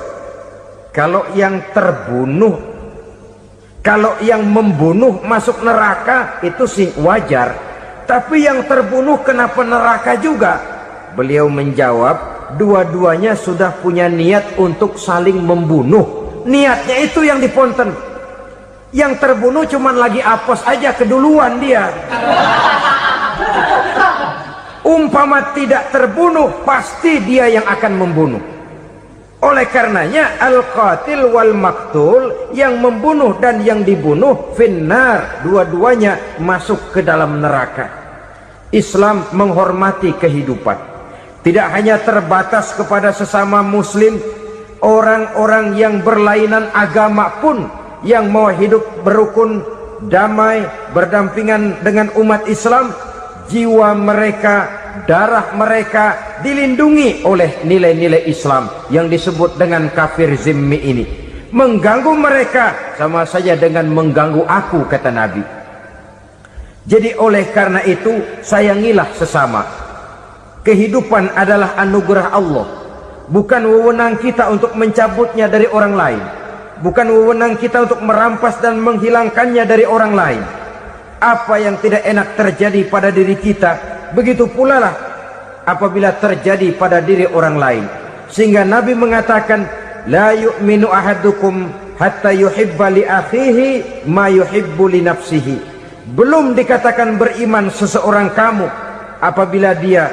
kalau yang terbunuh, kalau yang membunuh masuk neraka itu sih wajar, tapi yang terbunuh kenapa neraka juga? Beliau menjawab, dua-duanya sudah punya niat untuk saling membunuh. Niatnya itu yang diponten. Yang terbunuh cuman lagi apes aja, keduluan dia. Umpama tidak terbunuh, pasti dia yang akan membunuh. Oleh karenanya al-qatil wal maktul, yang membunuh dan yang dibunuh finnar, dua-duanya masuk ke dalam neraka. Islam menghormati kehidupan, tidak hanya terbatas kepada sesama muslim, orang-orang yang berlainan agama pun yang mau hidup berukun, damai, berdampingan dengan umat Islam, jiwa mereka, darah mereka dilindungi oleh nilai-nilai Islam yang disebut dengan kafir zimmi ini. Mengganggu mereka sama saja dengan mengganggu aku, kata Nabi. Jadi oleh karena itu, sayangilah sesama. Kehidupan adalah anugerah Allah, bukan wewenang kita untuk mencabutnya dari orang lain, bukan wewenang kita untuk merampas dan menghilangkannya dari orang lain. Apa yang tidak enak terjadi pada diri kita, begitu pula lah apabila terjadi pada diri orang lain. Sehingga Nabi mengatakan, la yu'minu ahadukum hatta yuhibba li akhihi ma yuhibbu li nafsihi. Belum dikatakan beriman seseorang kamu apabila dia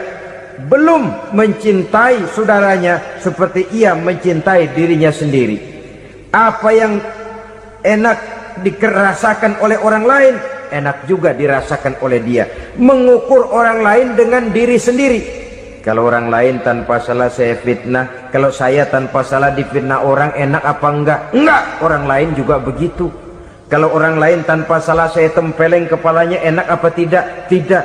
belum mencintai saudaranya seperti ia mencintai dirinya sendiri. Apa yang enak dirasakan oleh orang lain, enak juga dirasakan oleh dia. Mengukur orang lain dengan diri sendiri. Kalau orang lain tanpa salah saya fitnah, kalau saya tanpa salah difitnah orang, enak apa enggak? Enggak, orang lain juga begitu. Kalau orang lain tanpa salah saya tempeleng kepalanya, enak apa tidak? Tidak.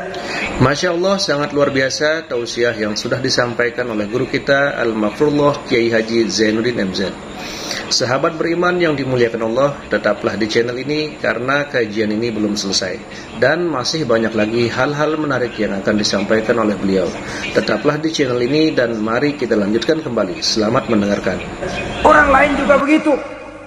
Masya Allah, sangat luar biasa tausiah yang sudah disampaikan oleh guru kita Al-Maghfurullah Kiai Haji Zainuddin MZ. Sahabat beriman yang dimuliakan Allah, tetaplah di channel ini karena kajian ini belum selesai dan masih banyak lagi hal-hal menarik yang akan disampaikan oleh beliau. Tetaplah di channel ini dan mari kita lanjutkan kembali. Selamat mendengarkan. Orang lain juga begitu.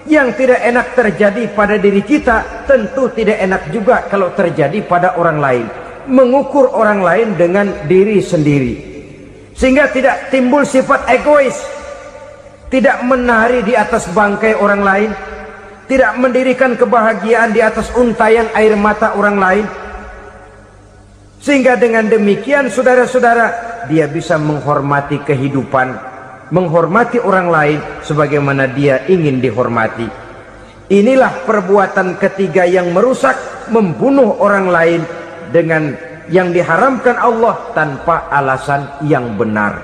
Yang tidak enak terjadi pada diri kita, tentu tidak enak juga kalau terjadi pada orang lain. Mengukur orang lain dengan diri sendiri, sehingga tidak timbul sifat egois, tidak menari di atas bangkai orang lain, tidak mendirikan kebahagiaan di atas untayan air mata orang lain. Sehingga dengan demikian saudara-saudara, dia bisa menghormati kehidupan, menghormati orang lain sebagaimana dia ingin dihormati. Inilah perbuatan ketiga yang merusak, membunuh orang lain dengan yang diharamkan Allah tanpa alasan yang benar.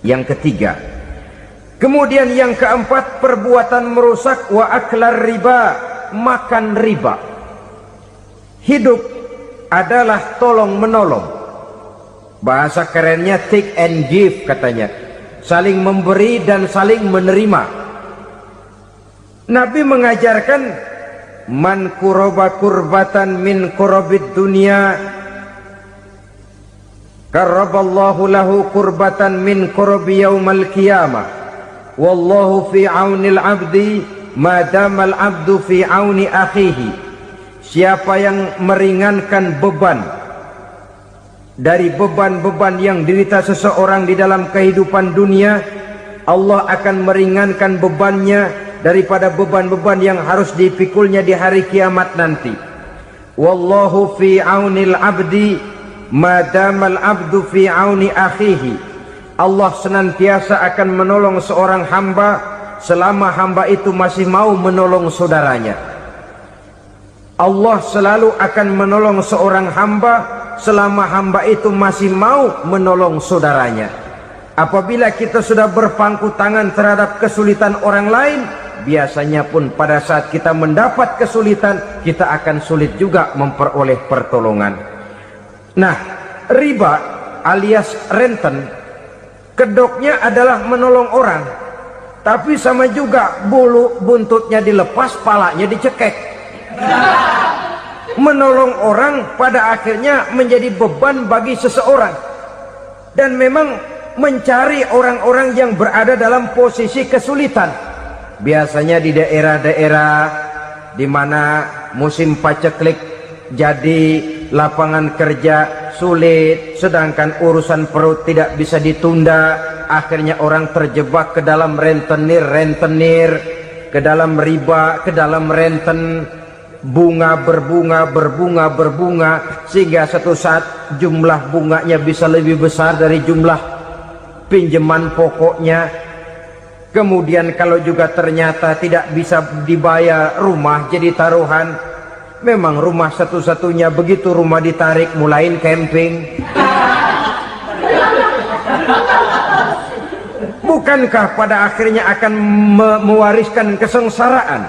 Yang ketiga. Kemudian yang keempat, perbuatan merusak wa aklar riba, makan riba. Hidup adalah tolong menolong. Bahasa kerennya take and give katanya. Saling memberi dan saling menerima. Nabi mengajarkan, man kuraba kurbatan min kurabid dunia karaballahu lahu kurbatan min kurabi yaumal qiyamah. Wallahu fi aunil abdi madamal abdu fi auni akhihi. Siapa yang meringankan beban dari beban-beban yang derita seseorang di dalam kehidupan dunia, Allah akan meringankan bebannya daripada beban-beban yang harus dipikulnya di hari kiamat nanti. Wallahu fi aunil abdi madamal abdu fi auni akhihi. Allah senantiasa akan menolong seorang hamba selama hamba itu masih mau menolong saudaranya. Allah selalu akan menolong seorang hamba selama hamba itu masih mau menolong saudaranya. Apabila kita sudah berpangku tangan terhadap kesulitan orang lain, biasanya pun pada saat kita mendapat kesulitan, kita akan sulit juga memperoleh pertolongan. Nah, riba alias renten, kedoknya adalah menolong orang, tapi sama juga bulu buntutnya dilepas, palanya dicekek. Menolong orang pada akhirnya menjadi beban bagi seseorang, dan memang mencari orang-orang yang berada dalam posisi kesulitan. Biasanya di daerah-daerah di mana musim paceklik jadi lapangan kerja sulit, sedangkan urusan perut tidak bisa ditunda, akhirnya orang terjebak ke dalam rentenir, ke dalam riba, ke dalam renten. Bunga berbunga sehingga satu saat jumlah bunganya bisa lebih besar dari jumlah pinjaman pokoknya. Kemudian kalau juga ternyata tidak bisa dibayar, rumah jadi taruhan. Memang rumah satu-satunya, begitu rumah ditarik mulain camping. Bukankah pada akhirnya akan mewariskan kesengsaraan?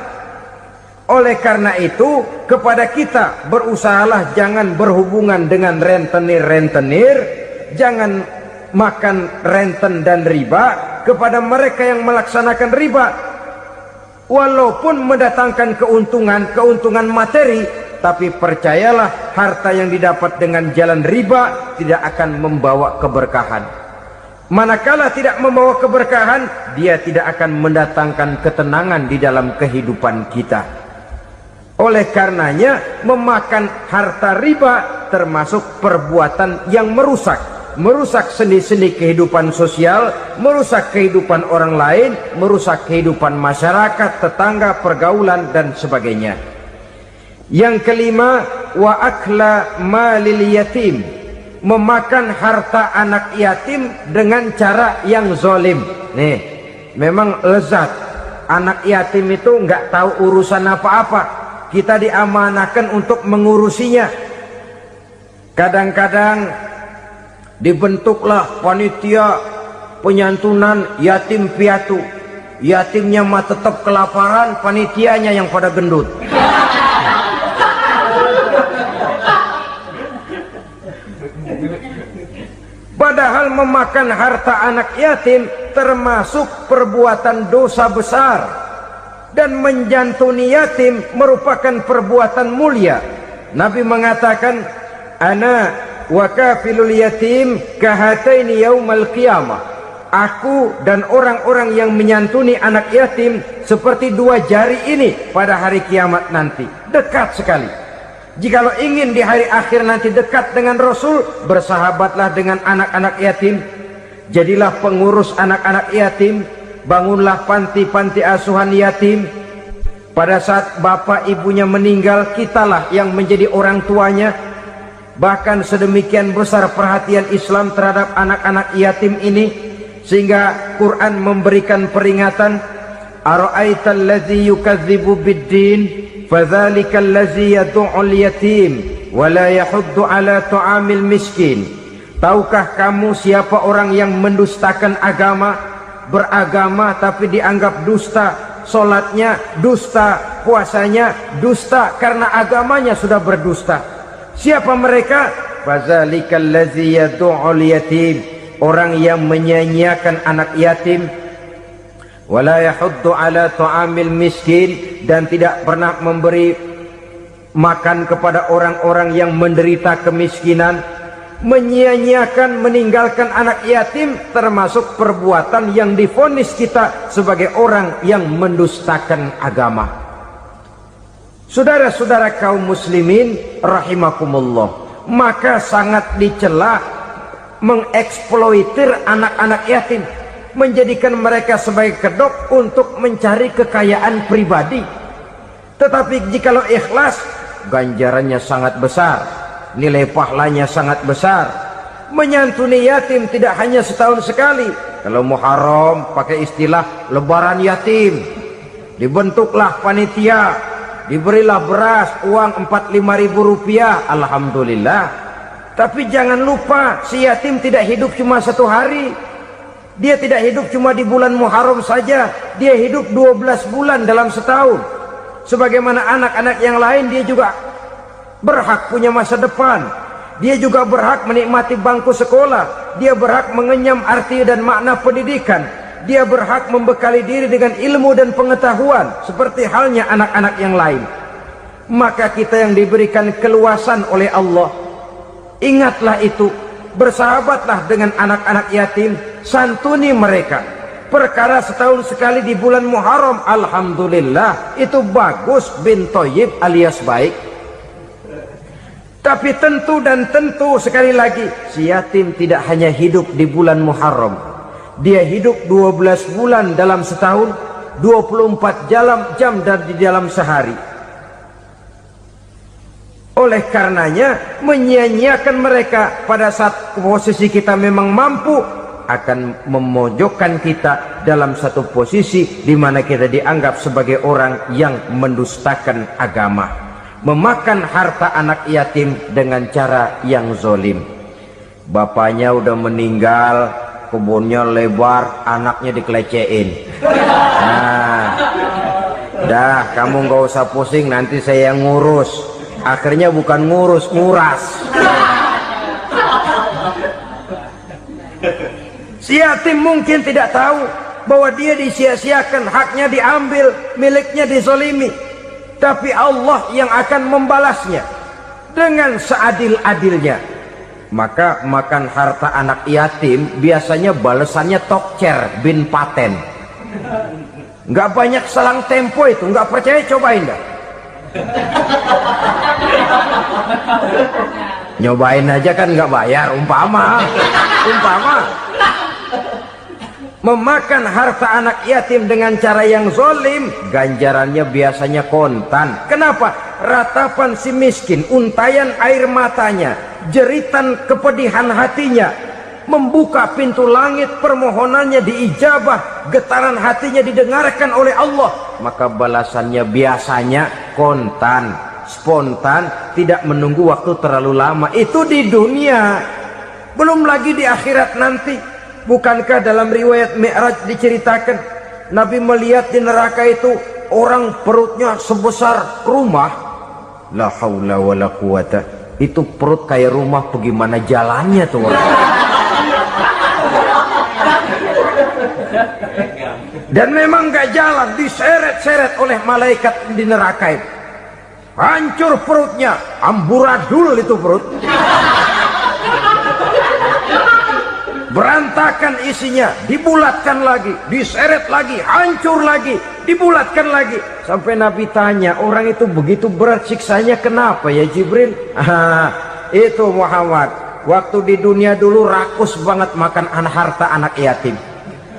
Oleh karena itu, kepada kita berusahalah jangan berhubungan dengan rentenir-rentenir, jangan makan renten dan riba kepada mereka yang melaksanakan riba. Walaupun mendatangkan keuntungan materi, tapi percayalah harta yang didapat dengan jalan riba tidak akan membawa keberkahan. Manakala tidak membawa keberkahan, dia tidak akan mendatangkan ketenangan di dalam kehidupan kita. Oleh karenanya, memakan harta riba termasuk perbuatan yang merusak sendi-sendi kehidupan sosial, merusak kehidupan orang lain, merusak kehidupan masyarakat, tetangga, pergaulan dan sebagainya. Yang kelima, wa akla malil yatim, memakan harta anak yatim dengan cara yang zalim. Nih, memang lezat. Anak yatim itu nggak tahu urusan apa-apa. Kita diamanahkan untuk mengurusinya. Kadang-kadang dibentuklah panitia penyantunan yatim piatu. Yatimnya mah tetap kelaparan, panitianya yang pada gendut. Padahal memakan harta anak yatim termasuk perbuatan dosa besar, dan menjantuni yatim merupakan perbuatan mulia. Nabi mengatakan, ana wa kafilul yatim kahataini yaumal qiyamah. Aku dan orang-orang yang menyantuni anak yatim seperti dua jari ini pada hari kiamat nanti. Dekat sekali. Jikalau ingin di hari akhir nanti dekat dengan Rasul, bersahabatlah dengan anak-anak yatim. Jadilah pengurus anak-anak yatim. Bangunlah panti-panti asuhan yatim. Pada saat bapak ibunya meninggal, kitalah yang menjadi orang tuanya. Bahkan sedemikian besar perhatian Islam terhadap anak-anak yatim ini, sehingga Quran memberikan peringatan, ara'aital ladzi yukadzibu biddin fadzalikal ladzi yad'ul yatim wa la yahuddu ala ta'amil miskin. Tahukah kamu siapa orang yang mendustakan agama? Beragama tapi dianggap dusta, solatnya dusta, puasanya dusta, karena agamanya sudah berdusta. Siapa mereka? Fazalikal ladzi yad'ul yatim, orang yang menyia-nyiakan anak yatim, wala yahuddu ala ta'amil miskin, dan tidak pernah memberi makan kepada orang-orang yang menderita kemiskinan. Menyia-nyiakan, meninggalkan anak yatim termasuk perbuatan yang divonis kita sebagai orang yang mendustakan agama. Saudara-saudara kaum muslimin rahimakumullah, maka sangat dicela mengeksploitir anak-anak yatim, menjadikan mereka sebagai kedok untuk mencari kekayaan pribadi. Tetapi jikalau ikhlas, ganjarannya sangat besar, nilai pahalanya sangat besar. Menyantuni yatim tidak hanya setahun sekali. Kalau Muharram pakai istilah lebaran yatim, dibentuklah panitia, diberilah beras, uang 45.000 rupiah, alhamdulillah. Tapi jangan lupa, si yatim tidak hidup cuma satu hari. Dia tidak hidup cuma di bulan Muharram saja, dia hidup 12 bulan dalam setahun. Sebagaimana anak-anak yang lain, dia juga berhak punya masa depan. Dia juga berhak menikmati bangku sekolah. Dia berhak mengenyam arti dan makna pendidikan. Dia berhak membekali diri dengan ilmu dan pengetahuan seperti halnya anak-anak yang lain. Maka kita yang diberikan keluasan oleh Allah, ingatlah itu, bersahabatlah dengan anak-anak yatim, santuni mereka. Perkara setahun sekali di bulan Muharram, alhamdulillah, itu bagus, bin Thayyib alias baik. Tapi tentu dan tentu sekali lagi, si yatim tidak hanya hidup di bulan Muharram. Dia hidup 12 bulan dalam setahun, 24 jam di dalam sehari. Oleh karenanya, menyia-nyiakan mereka pada saat posisi kita memang mampu, akan memojokkan kita dalam satu posisi di mana kita dianggap sebagai orang yang mendustakan agama. Memakan harta anak yatim dengan cara yang zolim. Bapaknya udah meninggal, kebunnya lebar, anaknya dikelecehin. Nah, dah kamu nggak usah pusing, nanti saya yang ngurus. Akhirnya bukan ngurus, nguras. Si yatim mungkin tidak tahu bahwa dia disia-siakan, haknya diambil, miliknya dizolimi. Tapi Allah yang akan membalasnya dengan seadil-adilnya. Maka makan harta anak yatim biasanya balasannya tokcer bin paten. Nggak banyak selang tempo itu, nggak percaya cobain dah. Nyobain aja kan nggak bayar, umpama memakan harta anak yatim dengan cara yang zolim, ganjarannya biasanya kontan. Kenapa? Ratapan si miskin, untayan air matanya, jeritan kepedihan hatinya, membuka pintu langit, permohonannya diijabah, getaran hatinya didengarkan oleh Allah, maka balasannya biasanya kontan, spontan, tidak menunggu waktu terlalu lama. Itu di dunia, belum lagi di akhirat nanti. Bukankah dalam riwayat Mi'raj diceritakan Nabi melihat di neraka itu orang perutnya sebesar rumah? La haula wala quwata. Itu perut kayak rumah, bagaimana jalannya tuh orang? Dan memang gak jalan, diseret-seret oleh malaikat di neraka itu. Hancur perutnya, amburadul itu perut. Berantakan isinya, dibulatkan lagi, diseret lagi, hancur lagi, dibulatkan lagi. Sampai Nabi tanya, orang itu begitu berat siksanya kenapa ya Jibril? Itu Muhammad, waktu di dunia dulu rakus banget makan harta anak yatim.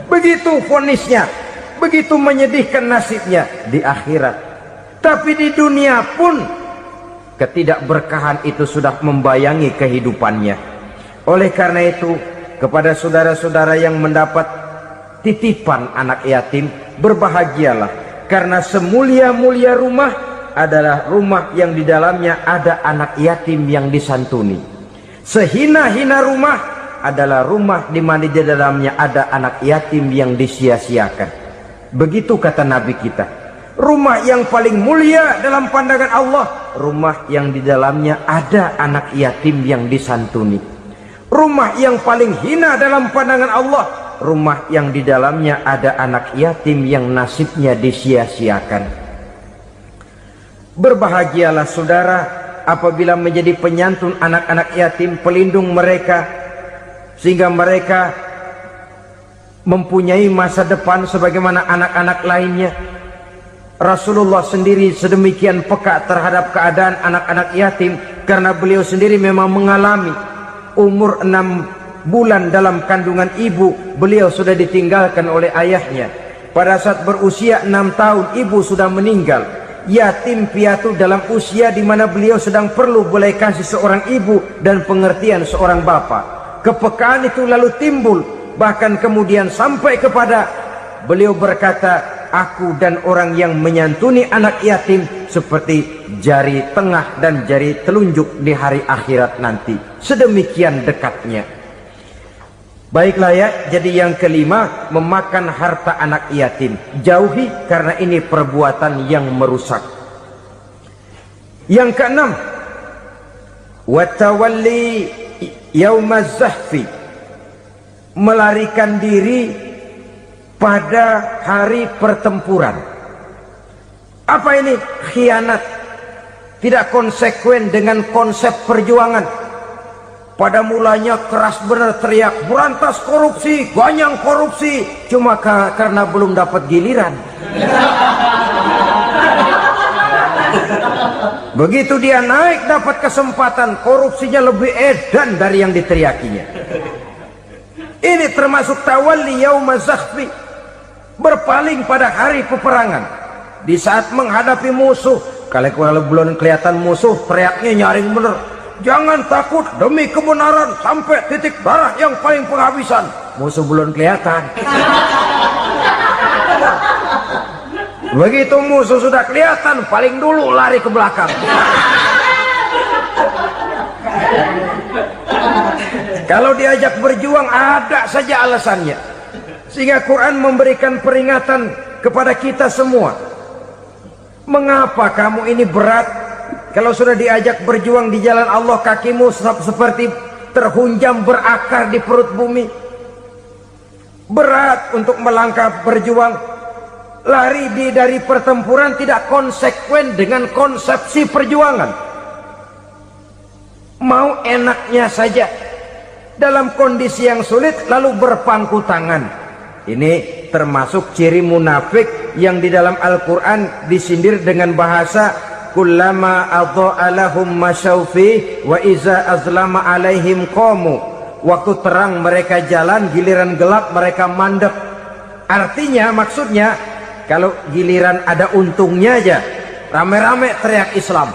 Begitu vonisnya, begitu menyedihkan nasibnya di akhirat. Tapi di dunia pun ketidakberkahan itu sudah membayangi kehidupannya. Oleh karena itu, kepada saudara-saudara yang mendapat titipan anak yatim, berbahagialah, karena semulia-mulia rumah adalah rumah yang di dalamnya ada anak yatim yang disantuni. Sehina-hina rumah adalah rumah di mana di dalamnya ada anak yatim yang disia-siakan. Begitu kata Nabi kita. Rumah yang paling mulia dalam pandangan Allah, rumah yang di dalamnya ada anak yatim yang disantuni. Rumah yang paling hina dalam pandangan Allah, rumah yang di dalamnya ada anak yatim yang nasibnya disia-siakan. Berbahagialah saudara apabila menjadi penyantun anak-anak yatim, pelindung mereka, sehingga mereka mempunyai masa depan sebagaimana anak-anak lainnya. Rasulullah sendiri sedemikian peka terhadap keadaan anak-anak yatim karena beliau sendiri memang mengalami. Umur 6 bulan dalam kandungan ibu, beliau sudah ditinggalkan oleh ayahnya. Pada saat berusia 6 tahun, ibu sudah meninggal. Yatim piatu dalam usia di mana beliau sedang perlu belas kasih seorang ibu dan pengertian seorang bapa. Kepekaan itu lalu timbul, bahkan kemudian sampai kepada beliau berkata, aku dan orang yang menyantuni anak yatim seperti jari tengah dan jari telunjuk di hari akhirat nanti. Sedemikian dekatnya. Baiklah ya, jadi yang kelima, memakan harta anak yatim. Jauhi, karena ini perbuatan yang merusak. Yang keenam, watawalli yaumaz zahfi, melarikan diri pada hari pertempuran. Apa ini? Khianat, tidak konsekuen dengan konsep perjuangan. Pada mulanya keras benar teriak, berantas korupsi, ganyang korupsi, cuma karena belum dapat giliran. Begitu dia naik dapat kesempatan, korupsinya lebih edan dari yang diteriakinya. Ini termasuk tawalli yaumaz zahfi, berpaling pada hari peperangan. Di saat menghadapi musuh, kalau belum kelihatan musuh, teriaknya nyaring bener. Jangan takut demi kebenaran sampai titik darah yang paling penghabisan. Musuh belum kelihatan. Begitu musuh sudah kelihatan, paling dulu lari ke belakang. Kalau diajak berjuang ada saja alasannya. Sehingga Quran memberikan peringatan kepada kita semua. Mengapa kamu ini berat? Kalau sudah diajak berjuang di jalan Allah, kakimu seperti terhunjam berakar di perut bumi. Berat untuk melangkah berjuang. Lari dari pertempuran tidak konsekuen dengan konsepsi perjuangan. Mau enaknya saja dalam kondisi yang sulit lalu berpangku tangan. Ini termasuk ciri munafik yang di dalam Al-Quran disindir dengan bahasa kullama adha'a lahum masyaufi wa iza azlama alaihim qamu. Waktu terang mereka jalan, giliran gelap mereka mandek. Artinya, maksudnya, kalau giliran ada untungnya aja, rame-rame teriak Islam.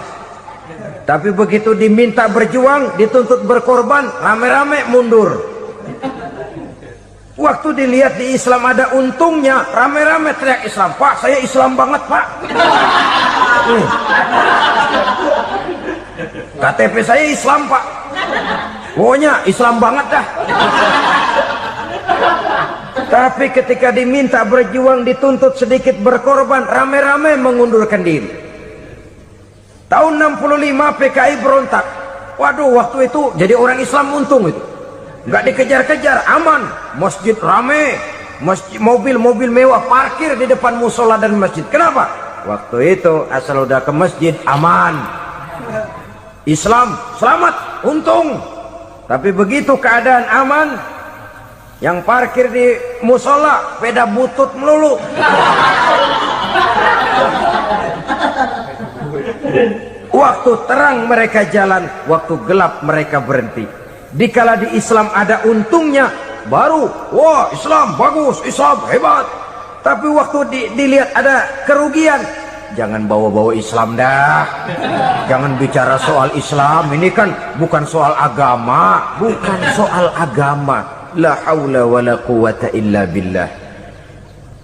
Tapi begitu diminta berjuang, dituntut berkorban, rame-rame mundur. Waktu dilihat di Islam ada untungnya, rame-rame teriak Islam. Pak, saya Islam banget, Pak. KTP saya Islam, Pak. Pokoknya Islam banget dah. Tapi ketika diminta berjuang, dituntut sedikit berkorban, rame-rame mengundurkan diri. Tahun 65 PKI berontak. Waduh, waktu itu jadi orang Islam untung itu. Nggak dikejar-kejar, aman. Masjid rame, mobil-mobil mewah parkir di depan musola dan masjid. Kenapa? Waktu itu asal udah ke masjid aman. Islam selamat, untung. Tapi begitu keadaan aman, yang parkir di musola sepeda butut melulu. Waktu terang mereka jalan, waktu gelap mereka berhenti. Dikala di Islam ada untungnya, baru wah Islam bagus, Islam hebat. Tapi waktu dilihat ada kerugian, jangan bawa-bawa Islam dah. Jangan bicara soal Islam, ini kan bukan soal agama. Bukan soal agama. La haula wa la quwata illa billah.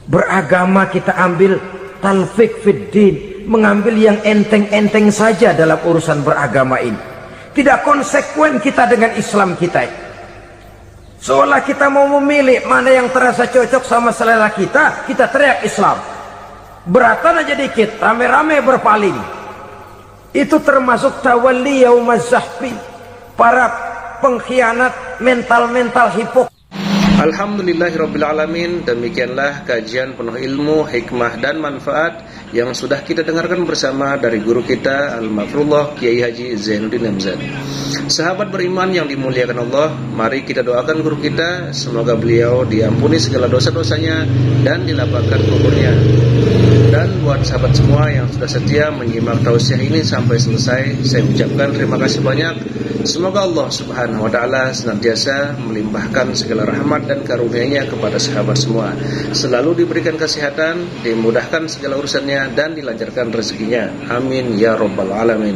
Beragama kita ambil talfik fid din, mengambil yang enteng-enteng saja dalam urusan beragama ini. Tidak konsekuen kita dengan Islam kita. Seolah kita mau memilih mana yang terasa cocok sama selera kita, kita teriak Islam. Beratan aja dikit, rame-rame berpaling. Itu termasuk tawalli yaumaz zahfi, para pengkhianat mental-mental hipokrit. Alhamdulillahirrabbilalamin. Demikianlah kajian penuh ilmu, hikmah dan manfaat yang sudah kita dengarkan bersama dari guru kita Al-Mafrullah Kiai Haji Zainuddin MZ. Sahabat beriman yang dimuliakan Allah, mari kita doakan guru kita, semoga beliau diampuni segala dosa-dosanya dan dilapangkan kuburnya. Dan buat sahabat semua yang sudah setia menyimak tausiah ini sampai selesai, saya ucapkan terima kasih banyak. Semoga Allah Subhanahu wa taala senantiasa melimpahkan segala rahmat dan karunia-Nya kepada sahabat semua. Selalu diberikan kesehatan, dimudahkan segala urusannya dan dilancarkan rezekinya. Amin ya rabbal alamin.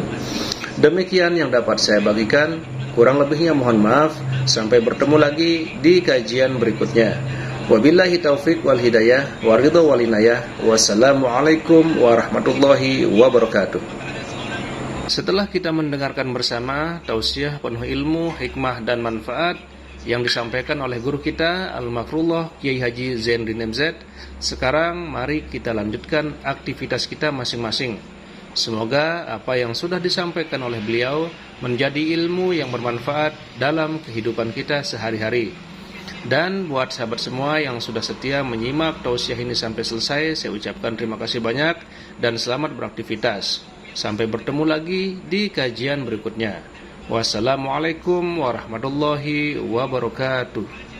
Demikian yang dapat saya bagikan, kurang lebihnya mohon maaf. Sampai bertemu lagi di kajian berikutnya. Wabillahi taufiq wal hidayah wa ridha wal inayah. Wassalamualaikum warahmatullahi wabarakatuh. Setelah kita mendengarkan bersama tausiah penuh ilmu, hikmah dan manfaat yang disampaikan oleh guru kita Al-Mafrullah Kiai Haji Zainuddin MZ, sekarang mari kita lanjutkan aktivitas kita masing-masing. Semoga apa yang sudah disampaikan oleh beliau menjadi ilmu yang bermanfaat dalam kehidupan kita sehari-hari. Dan buat sahabat semua yang sudah setia menyimak tausiah ini sampai selesai, saya ucapkan terima kasih banyak dan selamat beraktivitas. Sampai bertemu lagi di kajian berikutnya. Wassalamualaikum warahmatullahi wabarakatuh.